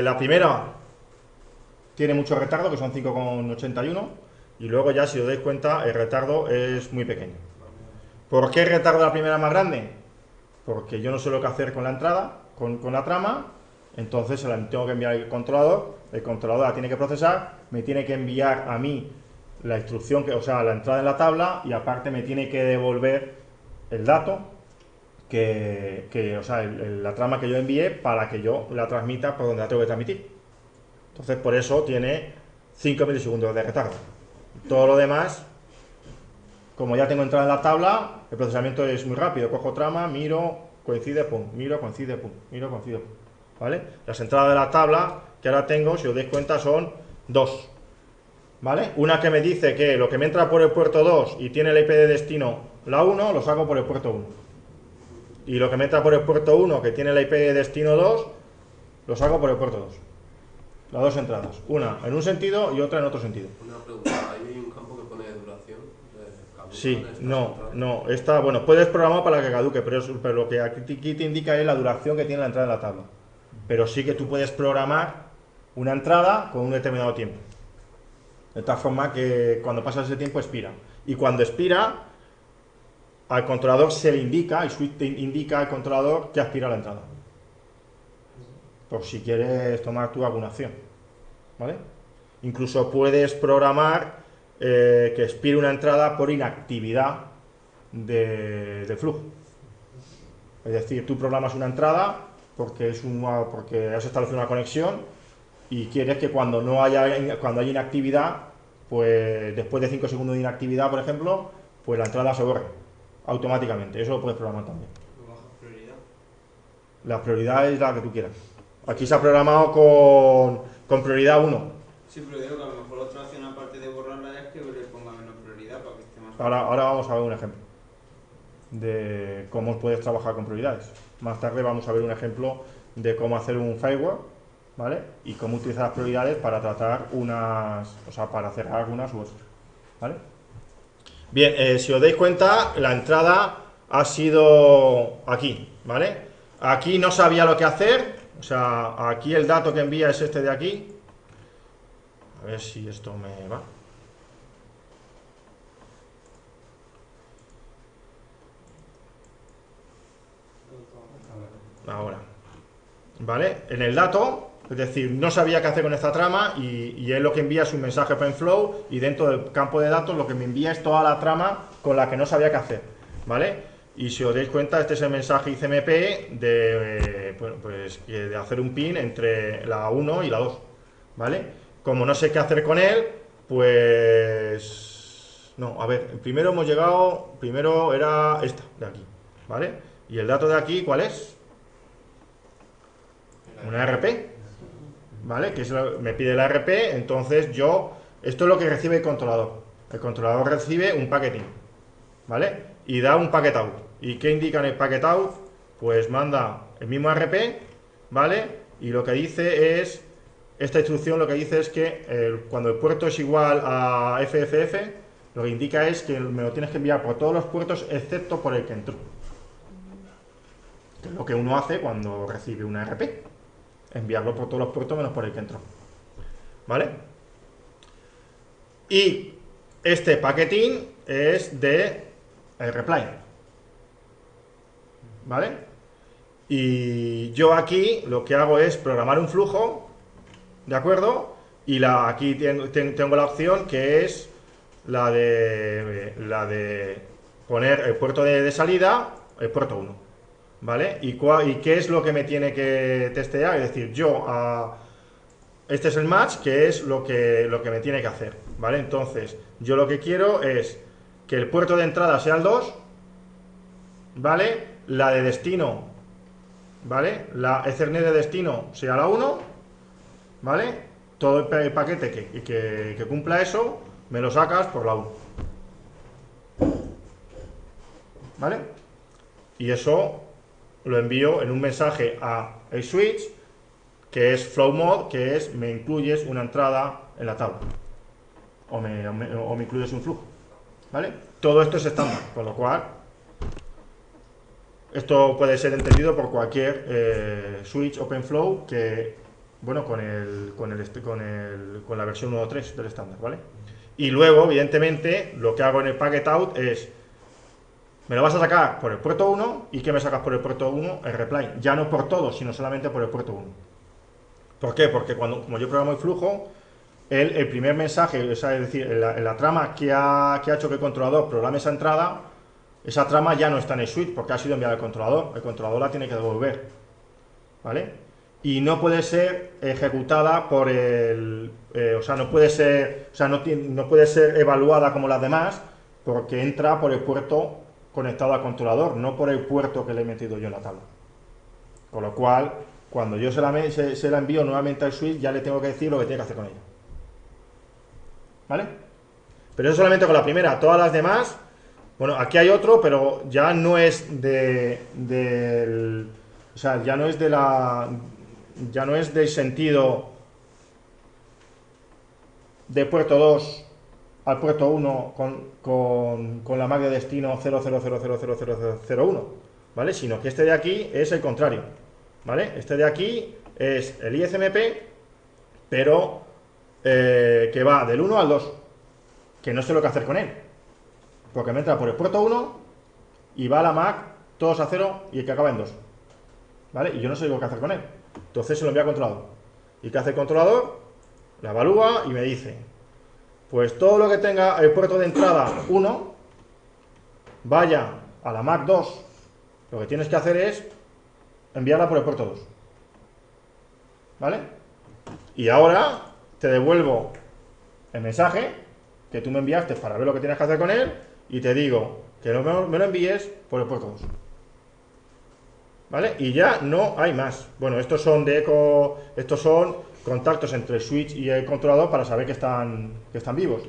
La primera tiene mucho retardo, que son 5,81. Y luego ya, si os dais cuenta, el retardo es muy pequeño. ¿Por qué el retardo de la primera es más grande? Porque yo no sé lo que hacer con la entrada, con la trama. Entonces se la tengo que enviar al controlador. El controlador la tiene que procesar, me tiene que enviar a mí la instrucción, o sea, la entrada en la tabla, y aparte me tiene que devolver el dato, o sea, la trama que yo envié, para que yo la transmita por donde la tengo que transmitir. Entonces, por eso tiene 5 milisegundos de retardo. Todo lo demás, como ya tengo entrada en la tabla, el procesamiento es muy rápido. Cojo trama, miro, coincide, pum, miro, coincide, pum, miro, coincide, pum. ¿Vale? Las entradas de la tabla que ahora tengo, si os dais cuenta, son 2. ¿Vale? Una que me dice que lo que me entra por el puerto 2 y tiene la IP de destino la 1, lo saco por el puerto 1. Y lo que me entra por el puerto 1, que tiene la IP de destino 2, lo saco por el puerto 2. Las dos entradas. Una en un sentido y otra en otro sentido. Una pregunta, ¿hay un campo que pone duración? Sí, no. Esta, bueno, puedes programar para que caduque, pero lo que aquí te indica es la duración que tiene la entrada en la tabla. Pero sí que tú puedes programar una entrada con un determinado tiempo. De tal forma que cuando pasa ese tiempo expira. Y cuando expira, al controlador se le indica, el switch te indica al controlador que aspira la entrada. Por si quieres tomar tú alguna acción. ¿Vale? Incluso puedes programar que expire una entrada por inactividad de flujo. Es decir, tú programas una entrada porque has establecido una conexión y quieres que cuando haya inactividad, pues después de 5 segundos de inactividad, por ejemplo, pues la entrada se borre automáticamente. Eso lo puedes programar también. ¿Baja prioridad? La prioridad es la que tú quieras. Aquí se ha programado con prioridad 1. Sí, pero digo que a lo mejor la otra opción, aparte de borrarla, es que le ponga menos prioridad para que esté más Ahora vamos a ver un ejemplo de cómo puedes trabajar con prioridades. Más tarde vamos a ver un ejemplo de cómo hacer un firewall, ¿vale? Y cómo utilizar las prioridades para tratar para cerrar unas u otras, ¿vale? Bien, si os dais cuenta, la entrada ha sido aquí, ¿vale? Aquí no sabía lo que hacer, o sea, aquí el dato que envía es este de aquí. A ver si esto me va. Ahora, ¿vale? En el dato, es decir, no sabía qué hacer con esta trama y él lo que envía es un mensaje OpenFlow y dentro del campo de datos lo que me envía es toda la trama con la que no sabía qué hacer, ¿vale? Y si os dais cuenta, este es el mensaje ICMP de hacer un pin entre la 1 y la 2, ¿vale? Como no sé qué hacer con él, pues... No, a ver, primero era esta de aquí, ¿vale? Y el dato de aquí, ¿cuál es? Una RP, ¿vale? Que me pide la RP, entonces esto es lo que recibe el controlador. El controlador recibe un paqueting, ¿vale? Y da un packet out. ¿Y qué indica en el packet out? Pues manda el mismo RP, ¿vale? Y lo que dice es, esta instrucción lo que dice es que cuando el puerto es igual a FFF, lo que indica es que me lo tienes que enviar por todos los puertos excepto por el que entró. Que es lo que uno hace cuando recibe una RP. Enviarlo por todos los puertos menos por el que entró, ¿vale? Y este paquetín es de reply, ¿vale? Y yo aquí lo que hago es programar un flujo, ¿de acuerdo? Y aquí tengo la opción que es la de poner el puerto de salida, el puerto 1. ¿Vale? ¿Y qué es lo que me tiene que testear? Es decir, este es el match, que es lo que me tiene que hacer, ¿vale? Entonces, yo lo que quiero es que el puerto de entrada sea el 2, ¿vale? La de destino, ¿vale? La Ethernet de destino sea la 1, ¿vale? Todo el paquete que cumpla eso, me lo sacas por la 1, ¿vale? Y eso lo envío en un mensaje a el switch, que es flow mode, que es me incluyes una entrada en la tabla o me incluyes un flujo, ¿vale? Todo esto es estándar, con lo cual esto puede ser entendido por cualquier switch OpenFlow que, bueno, con la versión 1.3 del estándar, ¿vale? Y luego, evidentemente, lo que hago en el packet out es me lo vas a sacar por el puerto 1 y ¿qué me sacas por el puerto 1? El reply. Ya no por todo, sino solamente por el puerto 1. ¿Por qué? Porque como yo programo el flujo, el primer mensaje, o sea, es decir, la trama que ha hecho que el controlador programe esa entrada, esa trama ya no está en el switch porque ha sido enviada al controlador. El controlador la tiene que devolver, ¿vale? Y no puede ser ejecutada por no puede ser evaluada como las demás porque entra por el puerto conectado al controlador, no por el puerto que le he metido yo en la tabla. Con lo cual, cuando yo se la envío nuevamente al switch, ya le tengo que decir lo que tiene que hacer con ella, ¿vale? Pero eso solamente con la primera. Todas las demás, bueno, aquí hay otro, pero ya no es ya no es del sentido de puerto 2 al puerto 1 con la MAC de destino 00000001, ¿vale? Sino que este de aquí es el contrario, ¿vale? Este de aquí es el ISMP, pero que va del 1 al 2, que no sé lo que hacer con él, porque me entra por el puerto 1 y va a la MAC todos a 0 y el que acaba en 2, ¿vale? Y yo no sé lo que hacer con él, entonces se lo envía al controlador. ¿Y qué hace el controlador? La evalúa y me dice, pues todo lo que tenga el puerto de entrada 1, vaya a la MAC 2, lo que tienes que hacer es enviarla por el puerto 2, ¿vale? Y ahora te devuelvo el mensaje que tú me enviaste para ver lo que tienes que hacer con él y te digo que me lo envíes por el puerto 2, ¿vale? Y ya no hay más. Bueno, estos son contactos entre el switch y el controlador para saber que están vivos.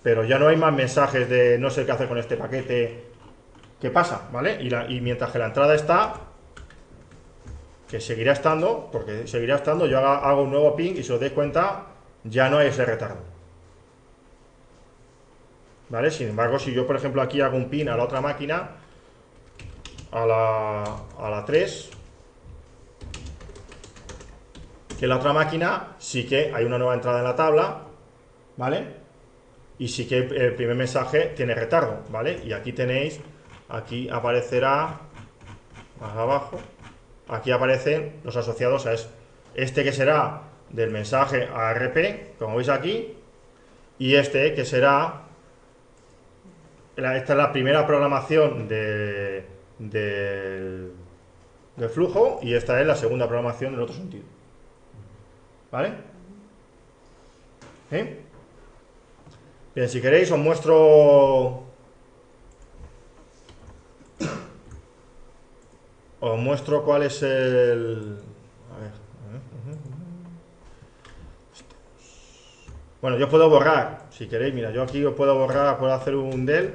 pero ya no hay más mensajes de no sé qué hacer con este paquete, ¿qué pasa? ¿Vale? Y mientras que la entrada está, que seguirá estando, porque seguirá estando, yo hago un nuevo ping y si os dais cuenta, ya no hay ese retardo. ¿Vale? Sin embargo, si yo, por ejemplo, aquí hago un ping a la otra máquina, a la 3, que la otra máquina sí que hay una nueva entrada en la tabla, ¿vale? Y sí que el primer mensaje tiene retardo, ¿vale? Y aquí tenéis, aquí aparecerá, más abajo, aquí aparecen los asociados a este que será del mensaje ARP, como veis aquí, y este que será, esta es la primera programación del flujo y esta es la segunda programación del otro sentido. ¿Vale? ¿Sí? Bien, si queréis os muestro cuál es el... A ver. Bueno, yo puedo borrar, si queréis, mira, yo aquí os puedo borrar, puedo hacer un del,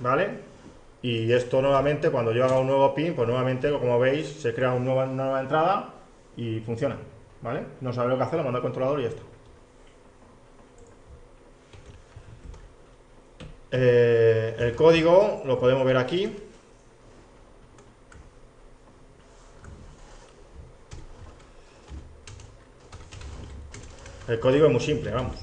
¿vale? Y esto nuevamente, cuando yo haga un nuevo pin, pues nuevamente, como veis, se crea una nueva entrada y funciona, ¿vale? No sabe lo que hacer, lo mando al controlador y ya está. El código lo podemos ver aquí. El código es muy simple, vamos.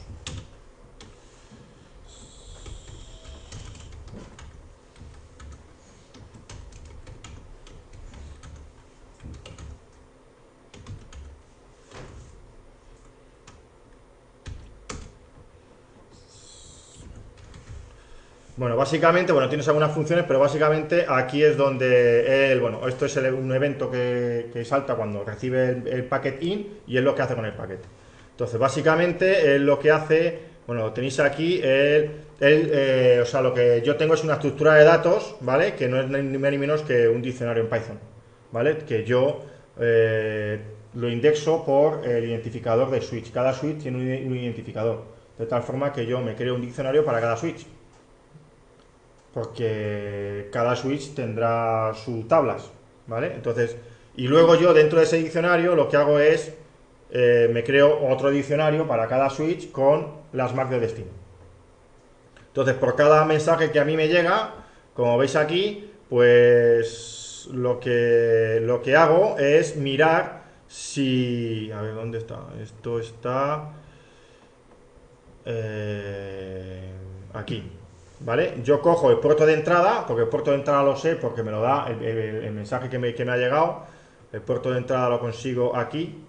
Bueno, básicamente, bueno, tienes algunas funciones, pero básicamente aquí es donde bueno, esto es un evento que salta cuando recibe el packet in y es lo que hace con el paquete. Entonces, básicamente, él lo que hace, bueno, lo tenéis aquí, o sea, lo que yo tengo es una estructura de datos, ¿vale? Que no es ni más ni menos que un diccionario en Python, ¿vale? Que yo lo indexo por el identificador de switch. Cada switch tiene un identificador, de tal forma que yo me creo un diccionario para cada switch. Porque cada switch tendrá sus tablas, ¿vale? Entonces, y luego yo dentro de ese diccionario lo que hago es, me creo otro diccionario para cada switch con las MAC de destino. Entonces, por cada mensaje que a mí me llega, como veis aquí, pues lo que hago es mirar si... A ver, ¿dónde está? Esto está... aquí. ¿Vale? Yo cojo el puerto de entrada, porque el puerto de entrada lo sé, porque me lo da el mensaje que me ha llegado. El puerto de entrada lo consigo aquí,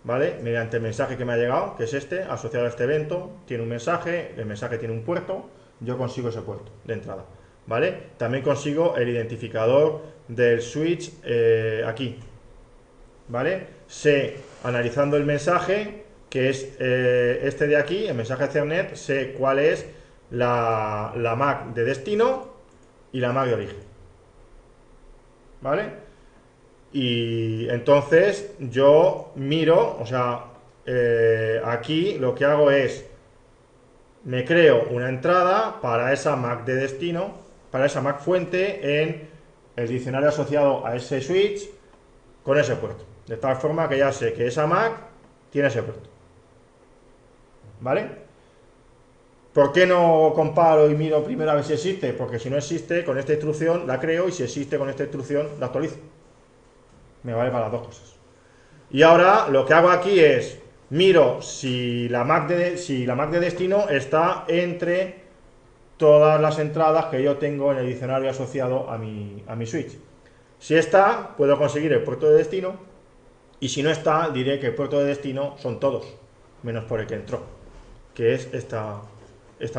¿vale? Mediante el mensaje que me ha llegado, que es este, asociado a este evento. Tiene un mensaje, el mensaje tiene un puerto, yo consigo ese puerto de entrada, ¿vale? También consigo el identificador del switch aquí, ¿vale? Sé, analizando el mensaje, que es este de aquí, el mensaje de Ethernet, sé cuál es la MAC de destino y la MAC de origen, ¿vale? Y entonces yo miro, o sea, aquí lo que hago es, me creo una entrada para esa MAC de destino, para esa MAC fuente en el diccionario asociado a ese switch con ese puerto, de tal forma que ya sé que esa MAC tiene ese puerto, ¿vale? ¿Por qué no comparo y miro primero a ver si existe? Porque si no existe, con esta instrucción la creo y si existe con esta instrucción la actualizo. Me vale para las dos cosas. Y ahora lo que hago aquí es, miro si la MAC de destino está entre todas las entradas que yo tengo en el diccionario asociado a mi switch. Si está, puedo conseguir el puerto de destino, y si no está, diré que el puerto de destino son todos, menos por el que entró, que es esta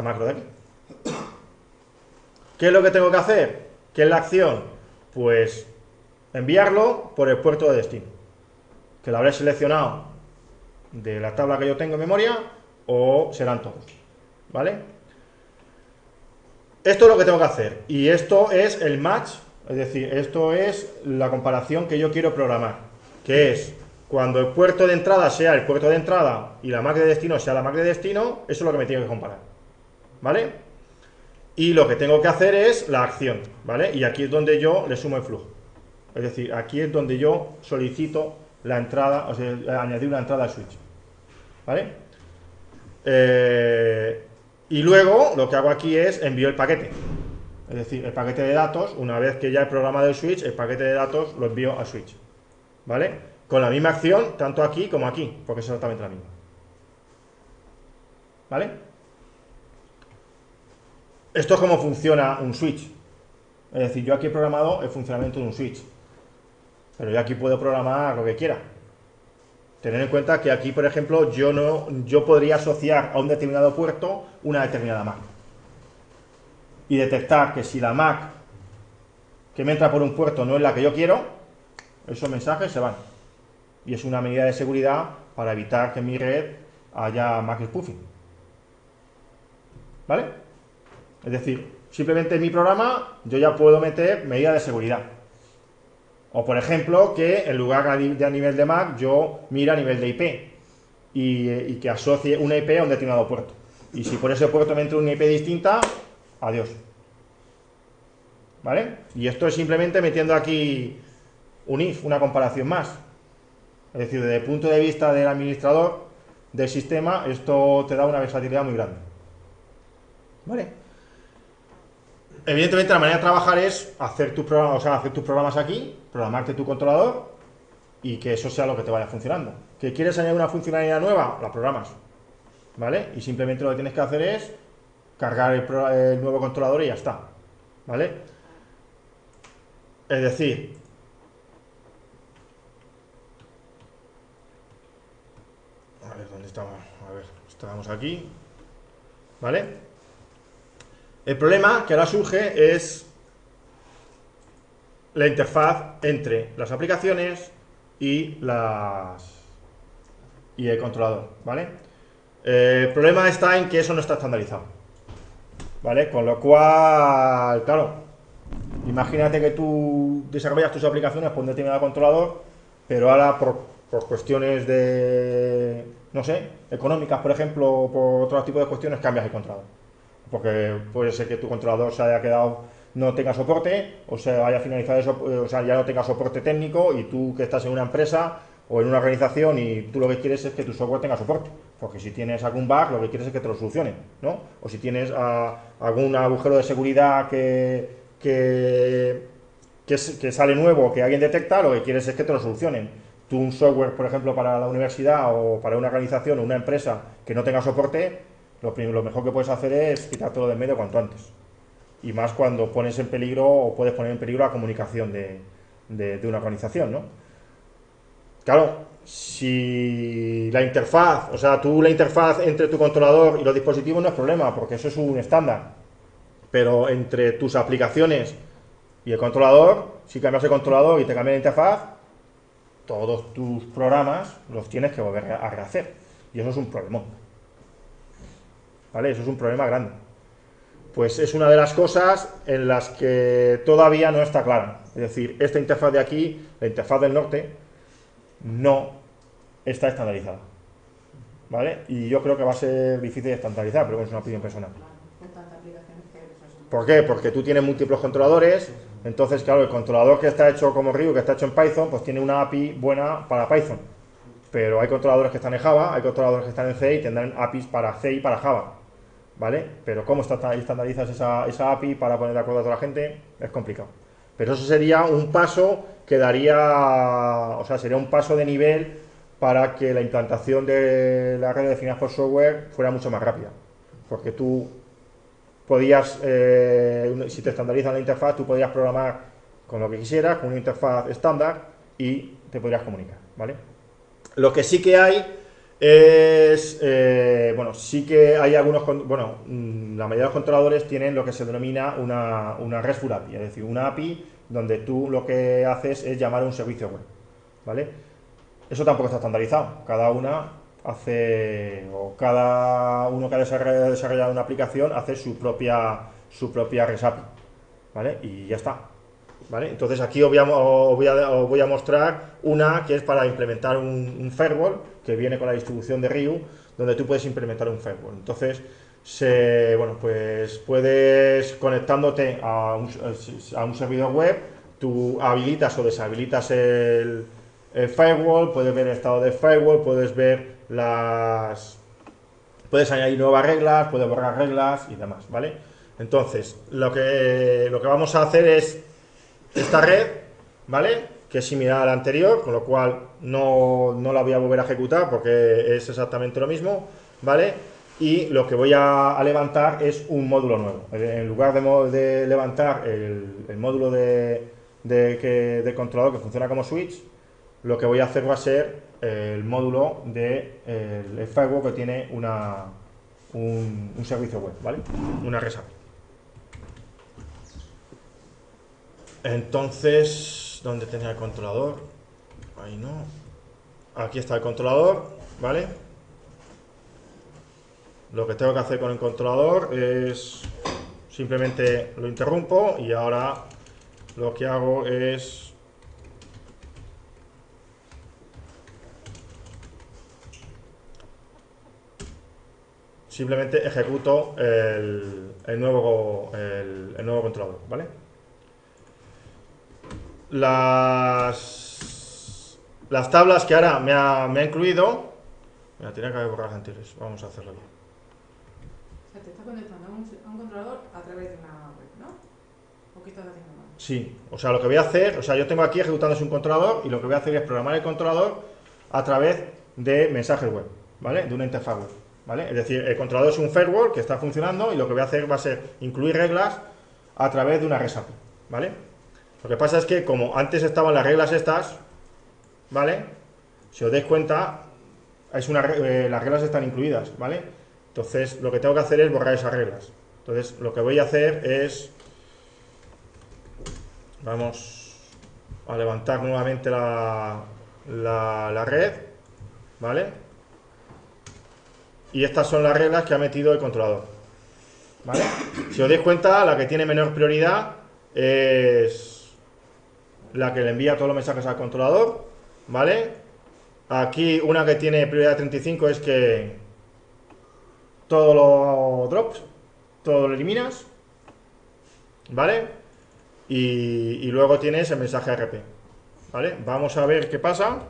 macro de aquí. ¿Qué es lo que tengo que hacer? ¿Qué es la acción? Pues enviarlo por el puerto de destino, que lo habré seleccionado de la tabla que yo tengo en memoria, o serán todos, ¿vale? Esto es lo que tengo que hacer, y esto es el match, es decir, esto es la comparación que yo quiero programar, que es cuando el puerto de entrada sea el puerto de entrada y la MAC de destino sea la MAC de destino, eso es lo que me tiene que comparar. ¿vale? Y lo que tengo que hacer es la acción, ¿vale? Y aquí es donde yo le sumo el flujo. Es decir, aquí es donde yo solicito la entrada, o sea, añadir una entrada al switch, ¿vale? Y luego lo que hago aquí es envío el paquete. Es decir, el paquete de datos, una vez que ya he programado el switch, el paquete de datos lo envío al switch, ¿vale? Con la misma acción, tanto aquí como aquí, porque es exactamente la misma, ¿vale? Esto es cómo funciona un switch. Es decir, yo aquí he programado el funcionamiento de un switch, pero yo aquí puedo programar lo que quiera. Tener en cuenta que aquí, por ejemplo, yo podría asociar a un determinado puerto una determinada MAC y detectar que si la MAC que me entra por un puerto no es la que yo quiero, esos mensajes se van. Y es una medida de seguridad para evitar que en mi red haya MAC spoofing, ¿vale? Es decir, simplemente en mi programa yo ya puedo meter medidas de seguridad. O por ejemplo, que en lugar de a nivel de MAC, yo mire a nivel de IP y que asocie una IP a un determinado puerto. Y si por ese puerto me entra una IP distinta, adiós. ¿Vale? Y esto es simplemente metiendo aquí un if, una comparación más. Es decir, desde el punto de vista del administrador del sistema, esto te da una versatilidad muy grande. ¿Vale? Evidentemente la manera de trabajar es hacer tus programas, o sea, hacer tus programas aquí, programarte tu controlador y que eso sea lo que te vaya funcionando. ¿Que quieres añadir una funcionalidad nueva? La programas, ¿vale? Y simplemente lo que tienes que hacer es cargar el nuevo controlador y ya está, ¿vale? Es decir, a ver, ¿dónde estamos? A ver, estábamos aquí, ¿vale? El problema que ahora surge es la interfaz entre las aplicaciones y el controlador, ¿vale? El problema está en que eso no está estandarizado, ¿vale? Con lo cual, claro, imagínate que tú desarrollas tus aplicaciones por un determinado controlador, pero ahora por cuestiones de, no sé, económicas, por ejemplo, o por otro tipo de cuestiones, cambias el controlador. Porque puede ser que tu controlador se haya quedado, no tenga soporte, o se haya finalizado, o sea, ya no tenga soporte técnico, y tú que estás en una empresa o en una organización y tú lo que quieres es que tu software tenga soporte. Porque si tienes algún bug, lo que quieres es que te lo solucionen, ¿no? O si tienes algún agujero de seguridad que sale nuevo, que alguien detecta, lo que quieres es que te lo solucionen. Tú un software, por ejemplo, para la universidad o para una organización o una empresa que no tenga soporte, lo mejor que puedes hacer es quitártelo de en medio cuanto antes. Y más cuando pones en peligro o puedes poner en peligro la comunicación de una organización, ¿no? Claro, si la interfaz, o sea, la interfaz entre tu controlador y los dispositivos no es problema, porque eso es un estándar. Pero entre tus aplicaciones y el controlador, si cambias el controlador y te cambia la interfaz, todos tus programas los tienes que volver a rehacer. Y eso es un problemón, ¿vale? Eso es un problema grande. Pues es una de las cosas en las que todavía no está clara. Es decir, esta interfaz de aquí, la interfaz del norte, no está estandarizada, ¿vale? Y yo creo que va a ser difícil de estandarizar, pero es una opinión personal. ¿Por qué? Porque tú tienes múltiples controladores, entonces, claro, el controlador que está hecho como Ryu, que está hecho en Python, pues tiene una API buena para Python. Pero hay controladores que están en Java, hay controladores que están en C y tendrán APIs para C y para Java, ¿vale? Pero ¿cómo estandarizas esa API para poner de acuerdo a toda la gente? Es complicado. Pero eso sería un paso que daría, o sea, sería un paso de nivel para que la implantación de las redes definidas por software fuera mucho más rápida. Porque tú podías, si te estandarizan la interfaz, tú podrías programar con lo que quisieras, con una interfaz estándar y te podrías comunicar, ¿vale? Lo que sí que hay es, bueno, sí que hay algunos, bueno, la mayoría de los controladores tienen lo que se denomina una RESTful API, es decir, una API donde tú lo que haces es llamar a un servicio web, ¿vale? Eso tampoco está estandarizado, cada uno que ha desarrollado una aplicación hace su propia REST API, ¿vale? Y ya está, ¿vale? Entonces aquí os voy a mostrar una que es para implementar un firewall que viene con la distribución de Ryu, donde tú puedes implementar un firewall. Entonces bueno, pues puedes, conectándote a un servidor web, tú habilitas o deshabilitas el firewall, puedes ver el estado del firewall, puedes ver puedes añadir nuevas reglas, puedes borrar reglas y demás, ¿vale? Entonces, lo que vamos a hacer es esta red, ¿vale? Que es similar a la anterior, con lo cual no la voy a volver a ejecutar porque es exactamente lo mismo, ¿vale? Y lo que voy a levantar es un módulo nuevo. En lugar de levantar el módulo de controlador que funciona como switch, lo que voy a hacer va a ser el módulo el firewall que tiene un servicio web, ¿vale? Una REST API. Entonces, ¿dónde tenía el controlador? Ahí no. Aquí está el controlador, ¿vale? Lo que tengo que hacer con el controlador es simplemente lo interrumpo y ahora lo que hago es simplemente ejecuto el nuevo controlador, ¿vale? Las tablas que ahora me ha incluido, mira, tenía que haber borrado las anteriores, vamos a hacerlo bien. O sea, te está conectando a un controlador a través de una web, ¿no? ¿O qué estás haciendo mal? Sí, o sea, lo que voy a hacer, o sea, yo tengo aquí ejecutándose un controlador y lo que voy a hacer es programar el controlador a través de mensajes web, ¿vale? De una interfaz web, ¿vale? Es decir, el controlador es un firewall que está funcionando y lo que voy a hacer va a ser incluir reglas a través de una REST API, ¿vale? Lo que pasa es que como antes estaban las reglas estas, ¿vale? Si os dais cuenta, las reglas están incluidas, ¿vale? Entonces, lo que tengo que hacer es borrar esas reglas. Entonces, lo que voy a hacer es... Vamos a levantar nuevamente la red, ¿vale? Y estas son las reglas que ha metido el controlador, ¿vale? Si os dais cuenta, la que tiene menor prioridad es la que le envía todos los mensajes al controlador, ¿vale? Aquí una que tiene prioridad 35 es que todo lo drops, todo lo eliminas, ¿vale? Y luego tienes el mensaje RP, ¿vale? Vamos a ver qué pasa.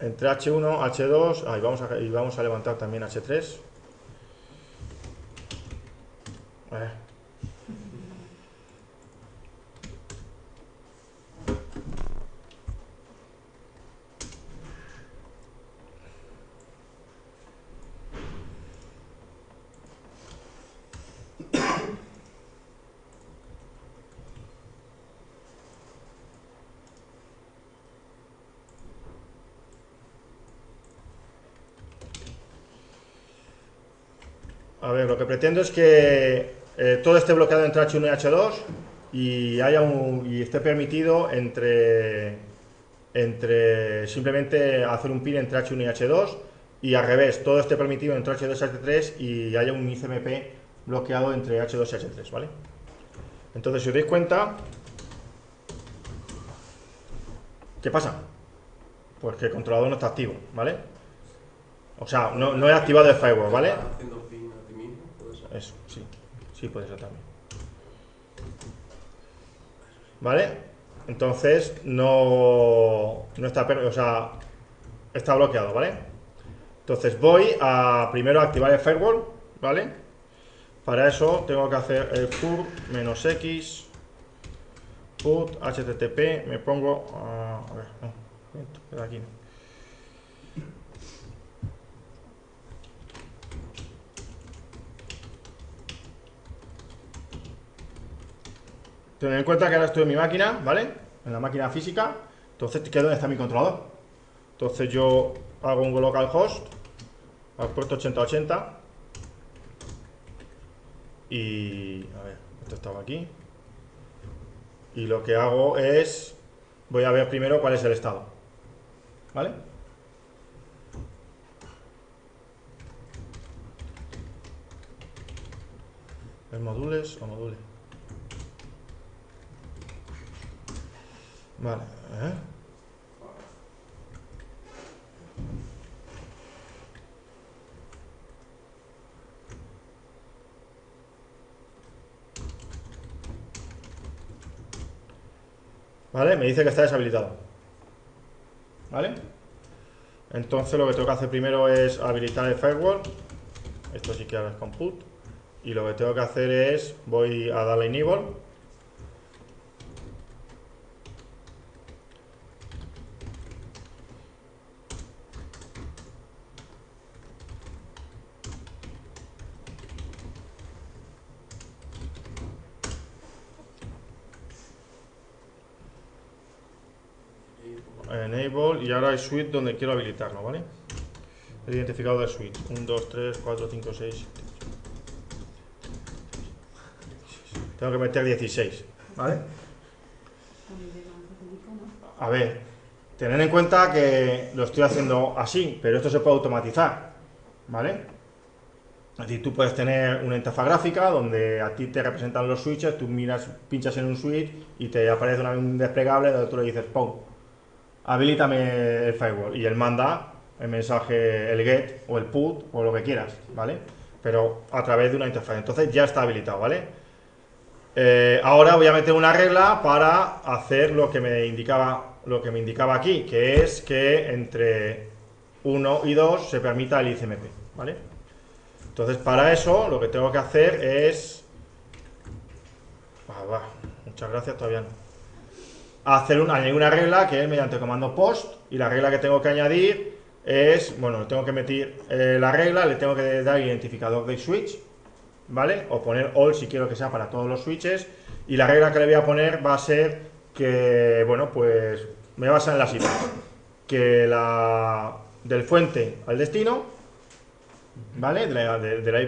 Entre H1, H2, y vamos a levantar también H3. A ver, lo que pretendo es que todo esté bloqueado entre H1 y H2 y esté permitido entre simplemente hacer un pin entre H1 y H2 y al revés, todo esté permitido entre H2 y H3 y haya un ICMP bloqueado entre H2 y H3, ¿vale? Entonces, si os dais cuenta, ¿qué pasa? Pues que el controlador no está activo, ¿vale? O sea, no he activado el firewall, ¿vale? ¿Estás haciendo ping a ti mismo? ¿Puede ser? Eso, sí. Sí puede ser también. ¿Vale? Entonces, no está, o sea, está bloqueado, ¿vale? Entonces voy a primero activar el firewall, ¿vale? Para eso tengo que hacer el put -x put http, me pongo a ver, no, aquí no. Tened en cuenta que ahora estoy en mi máquina, ¿vale? En la máquina física, entonces que es donde está mi controlador. Entonces yo hago un localhost al puerto 8080 y a ver, esto estaba aquí. Y lo que hago es, voy a ver primero cuál es el estado, ¿vale? ¿Es modules o module? Vale, ¿vale? Me dice que está deshabilitado, ¿vale? Entonces lo que tengo que hacer primero es habilitar el firewall. Esto sí que ahora es con put. Y lo que tengo que hacer es, voy a darle enable. Enable, y ahora hay suite donde quiero habilitarlo, ¿vale? El identificador de suite. 1, 2, 3, 4, 5, 6, 7. Tengo que meter 16, ¿vale? A ver, tened en cuenta que lo estoy haciendo así, pero esto se puede automatizar, ¿vale? Es decir, tú puedes tener una interfaz gráfica donde a ti te representan los switches, tú miras, pinchas en un switch y te aparece un desplegable donde tú le dices, ¡pum!, habilítame el firewall, y él manda el mensaje, el get o el put o lo que quieras, ¿vale? Pero a través de una interfaz, entonces ya está habilitado, ¿vale? Ahora voy a meter una regla para hacer lo que me indicaba aquí, que es que entre 1 y 2 se permita el ICMP, ¿vale? Entonces para eso lo que tengo que hacer es... muchas gracias, todavía no. Añadir una regla que es mediante comando post, y la regla que tengo que añadir es, bueno, tengo que meter la regla, le tengo que dar identificador de switch, ¿vale? O poner all si quiero que sea para todos los switches, y la regla que le voy a poner va a ser que, bueno, pues me basa en las IPs, que del fuente al destino, ¿vale?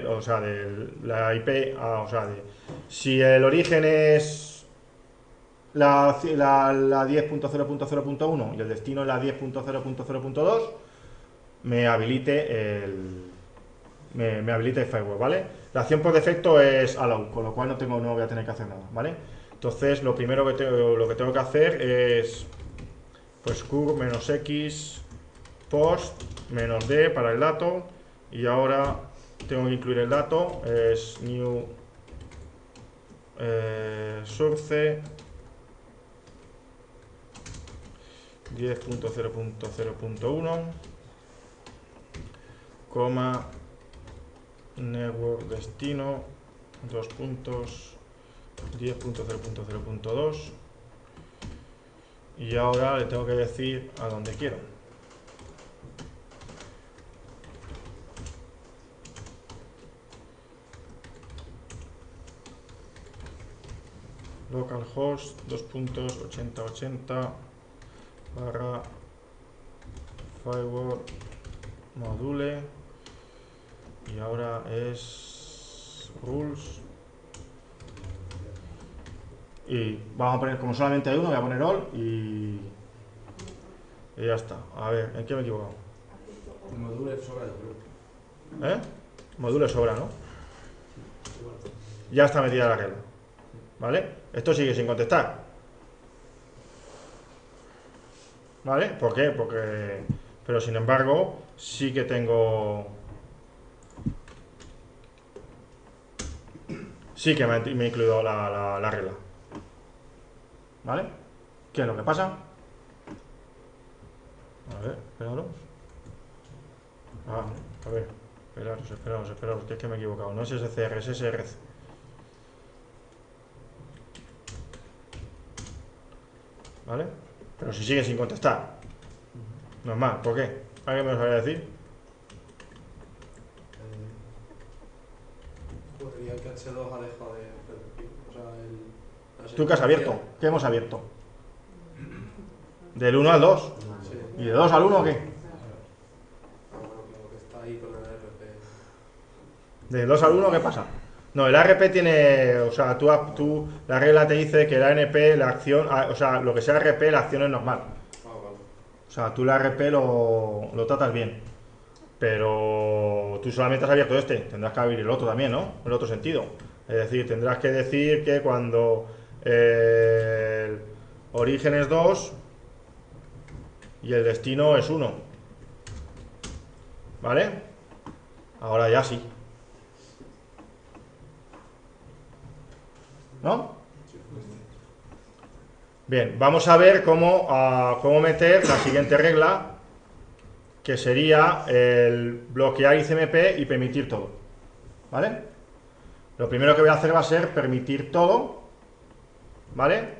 O sea, de la IP, o sea, si el origen es la 10.0.0.1 y el destino es la 10.0.0.2, me habilite el firewall, ¿vale? La acción por defecto es allow, con lo cual no voy a tener que hacer nada, ¿vale? Entonces lo primero que tengo que hacer es pues -x post -d para el dato, y ahora tengo que incluir el dato, es new source 10.0.0.1, coma network destino 10.0.0.2, y ahora le tengo que decir a dónde quiero. Localhost 2.8080 barra firewall module, y ahora es rules, y vamos a poner, como solamente hay uno, voy a poner all y ya está. A ver, ¿en qué me he equivocado? El módulo es sobra, yo creo. Module sobra, ¿no? Ya está metida la regla, ¿vale? Esto sigue sin contestar, ¿vale? ¿Por qué? Pero sin embargo sí que tengo, sí que me he incluido la regla, ¿vale? ¿Qué es lo que pasa? A ver, esperaros. A ver, esperaros, que es que me he equivocado. No es SCR, es SRC. ¿Vale? Pero si sigue sin contestar. Normal, ¿por qué? ¿Alguien me lo sabría decir? Podría que H2 ha dejado de repetir. O sea, ¿Tú qué has abierto? ¿Qué hemos abierto? ¿Del 1 al 2? Sí. ¿Y de 2 al 1 o qué? Bueno, claro, que está ahí con el RP. ¿De 2 al 1 qué pasa? No, el ARP tiene, o sea, la regla te dice que la ANP, la acción, o sea, lo que sea ARP, la acción es normal. Vale. O sea, tú la ARP lo tratas bien. Pero tú solamente has abierto este, tendrás que abrir el otro también, ¿no? El otro sentido. Es decir, tendrás que decir que cuando el origen es 2 y el destino es 1. ¿Vale? Ahora ya sí. ¿No? Bien, vamos a ver cómo meter la siguiente regla, que sería el bloquear ICMP y permitir todo, ¿vale? Lo primero que voy a hacer va a ser permitir todo, ¿vale?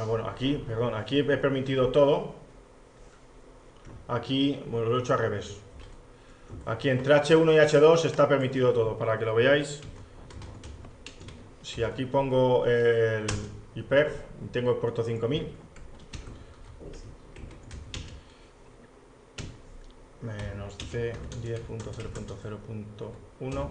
Bueno, aquí, perdón, aquí he permitido todo. Aquí, bueno, lo he hecho al revés. Aquí entre H1 y H2 está permitido todo, para que lo veáis. Si aquí pongo el hiper, tengo el puerto 5000. Menos C 10.0.0.1.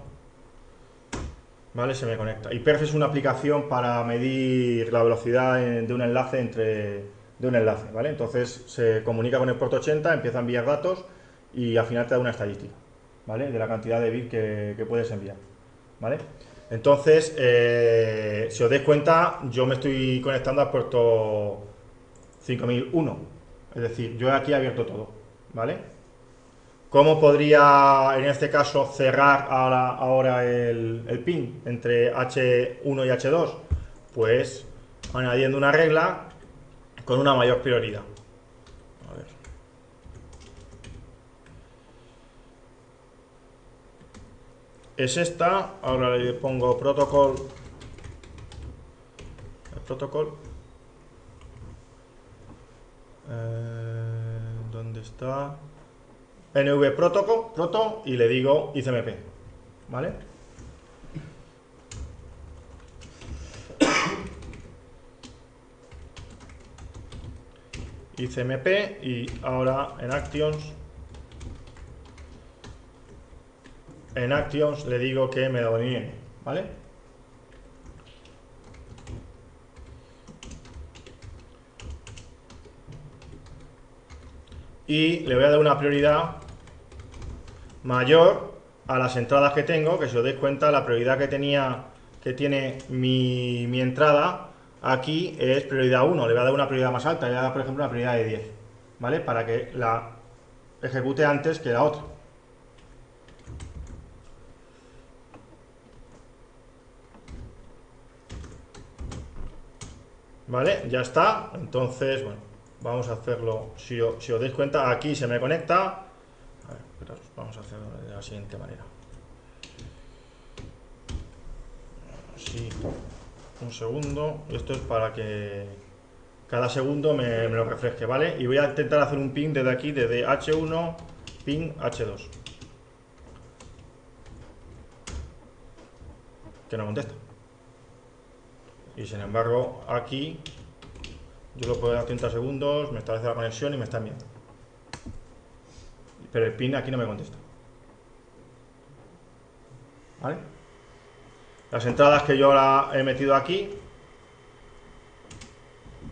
¿Vale? Se me conecta. Hyperf es una aplicación para medir la velocidad de un enlace ¿vale? Entonces se comunica con el puerto 80, empieza a enviar datos y al final te da una estadística, ¿vale? De la cantidad de bits que puedes enviar, ¿vale? Entonces, si os dais cuenta, yo me estoy conectando al puerto 5001, es decir, yo aquí he abierto todo, ¿vale? ¿Cómo podría, en este caso, cerrar ahora el pin entre H1 y H2? Pues añadiendo una regla con una mayor prioridad. A ver. Es esta, ahora le pongo protocol. El protocol. ¿Dónde está? NV proto y le digo ICMP, ¿vale? ICMP y ahora en Actions le digo que me lo deniegue, ¿vale? Y le voy a dar una prioridad mayor a las entradas que tengo, que si os dais cuenta la prioridad que tiene mi entrada aquí es prioridad 1, le voy a dar una prioridad más alta, le voy a dar por ejemplo una prioridad de 10, ¿vale? Para que la ejecute antes que la otra. ¿Vale? Ya está, entonces, bueno, vamos a hacerlo, si os dais cuenta, aquí se me conecta. A ver, esperaos, vamos a hacerlo de la siguiente manera. Así, un segundo, esto es para que cada segundo me lo refresque, ¿vale? Y voy a intentar hacer un ping desde aquí, desde H1, ping H2. Que no contesta. Y sin embargo, aquí yo lo puedo dar 30 segundos, me establece la conexión y me está enviando. Pero el pin aquí no me contesta. ¿Vale? Las entradas que yo ahora he metido aquí,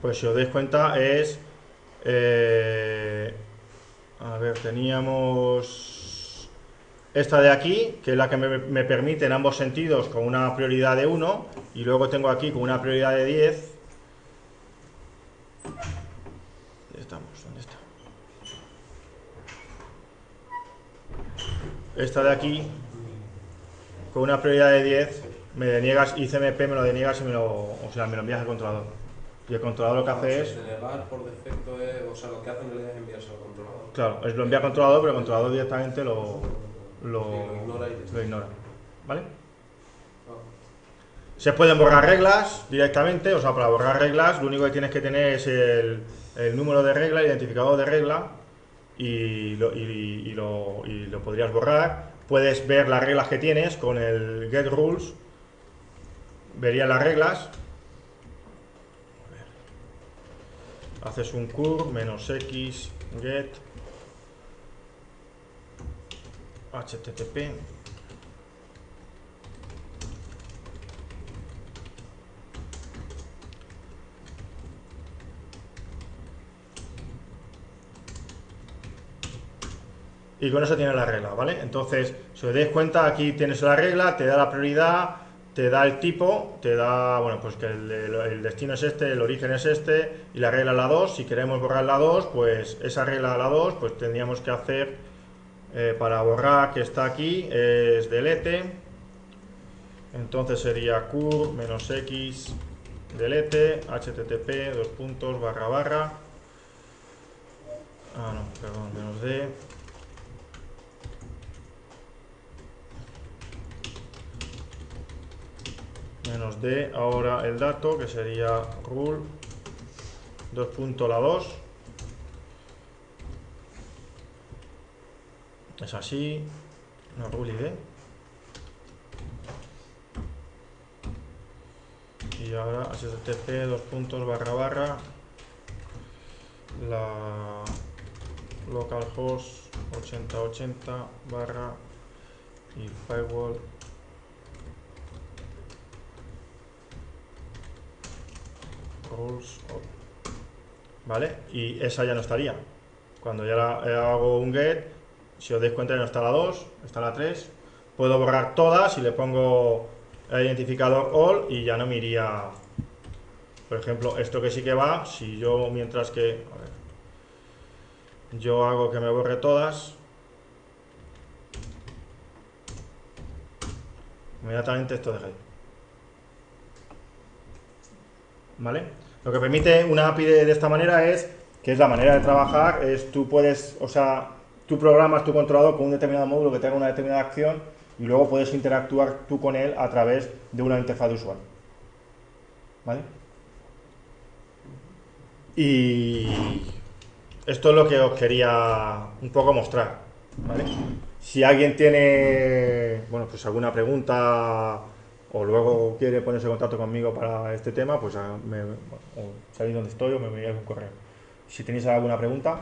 pues si os dais cuenta es... a ver, teníamos esta de aquí, que es la que me permite en ambos sentidos con una prioridad de 1, y luego tengo aquí con una prioridad de 10. ¿Dónde estamos? ¿Dónde está? Esta de aquí, con una prioridad de 10, me deniegas ICMP, me lo deniegas y me lo envías al controlador. Y el controlador lo que hace es... Denegar por defecto es, o sea, lo que hace en realidad es enviarse al controlador. Claro, lo envía al controlador, pero el controlador directamente lo ignora. ¿Vale? Se pueden borrar reglas directamente, o sea, para borrar reglas lo único que tienes que tener es el número de regla, el identificador de regla, y lo podrías borrar. Puedes ver las reglas que tienes con el get rules, verías las reglas. Haces un curl -x get http y con eso tienes la regla, ¿vale? Entonces, si os dais cuenta, aquí tienes la regla, te da la prioridad, te da el tipo, te da, bueno, pues que el destino es este, el origen es este, y la regla es la 2. Si queremos borrar la 2, pues esa regla la 2, pues tendríamos que hacer, para borrar que está aquí, es delete, Entonces sería cur -x delete http // no, perdón, -d -d, ahora el dato que sería rule la 2, es así, no, rule id, y ahora http // la localhost 8080 / y firewall rules all. ¿Vale? Y esa ya no estaría. Cuando ya hago un get, si os dais cuenta ya no está la 2, está la 3. Puedo borrar todas y le pongo el identificador all y ya no me iría. Por ejemplo, esto que sí que va, si yo mientras que... A ver, yo hago que me borre todas, inmediatamente esto deja de ir. ¿Vale? Lo que permite una API de esta manera es, que es la manera de trabajar, es tú puedes, o sea, tú programas tu controlador con un determinado módulo que tenga una determinada acción y luego puedes interactuar tú con él a través de una interfaz de usuario. ¿Vale? Y esto es lo que os quería un poco mostrar, ¿vale? Si alguien tiene, bueno, pues alguna pregunta o luego quiere ponerse en contacto conmigo para este tema, pues sabéis dónde estoy o me enviáis un correo. Si tenéis alguna pregunta.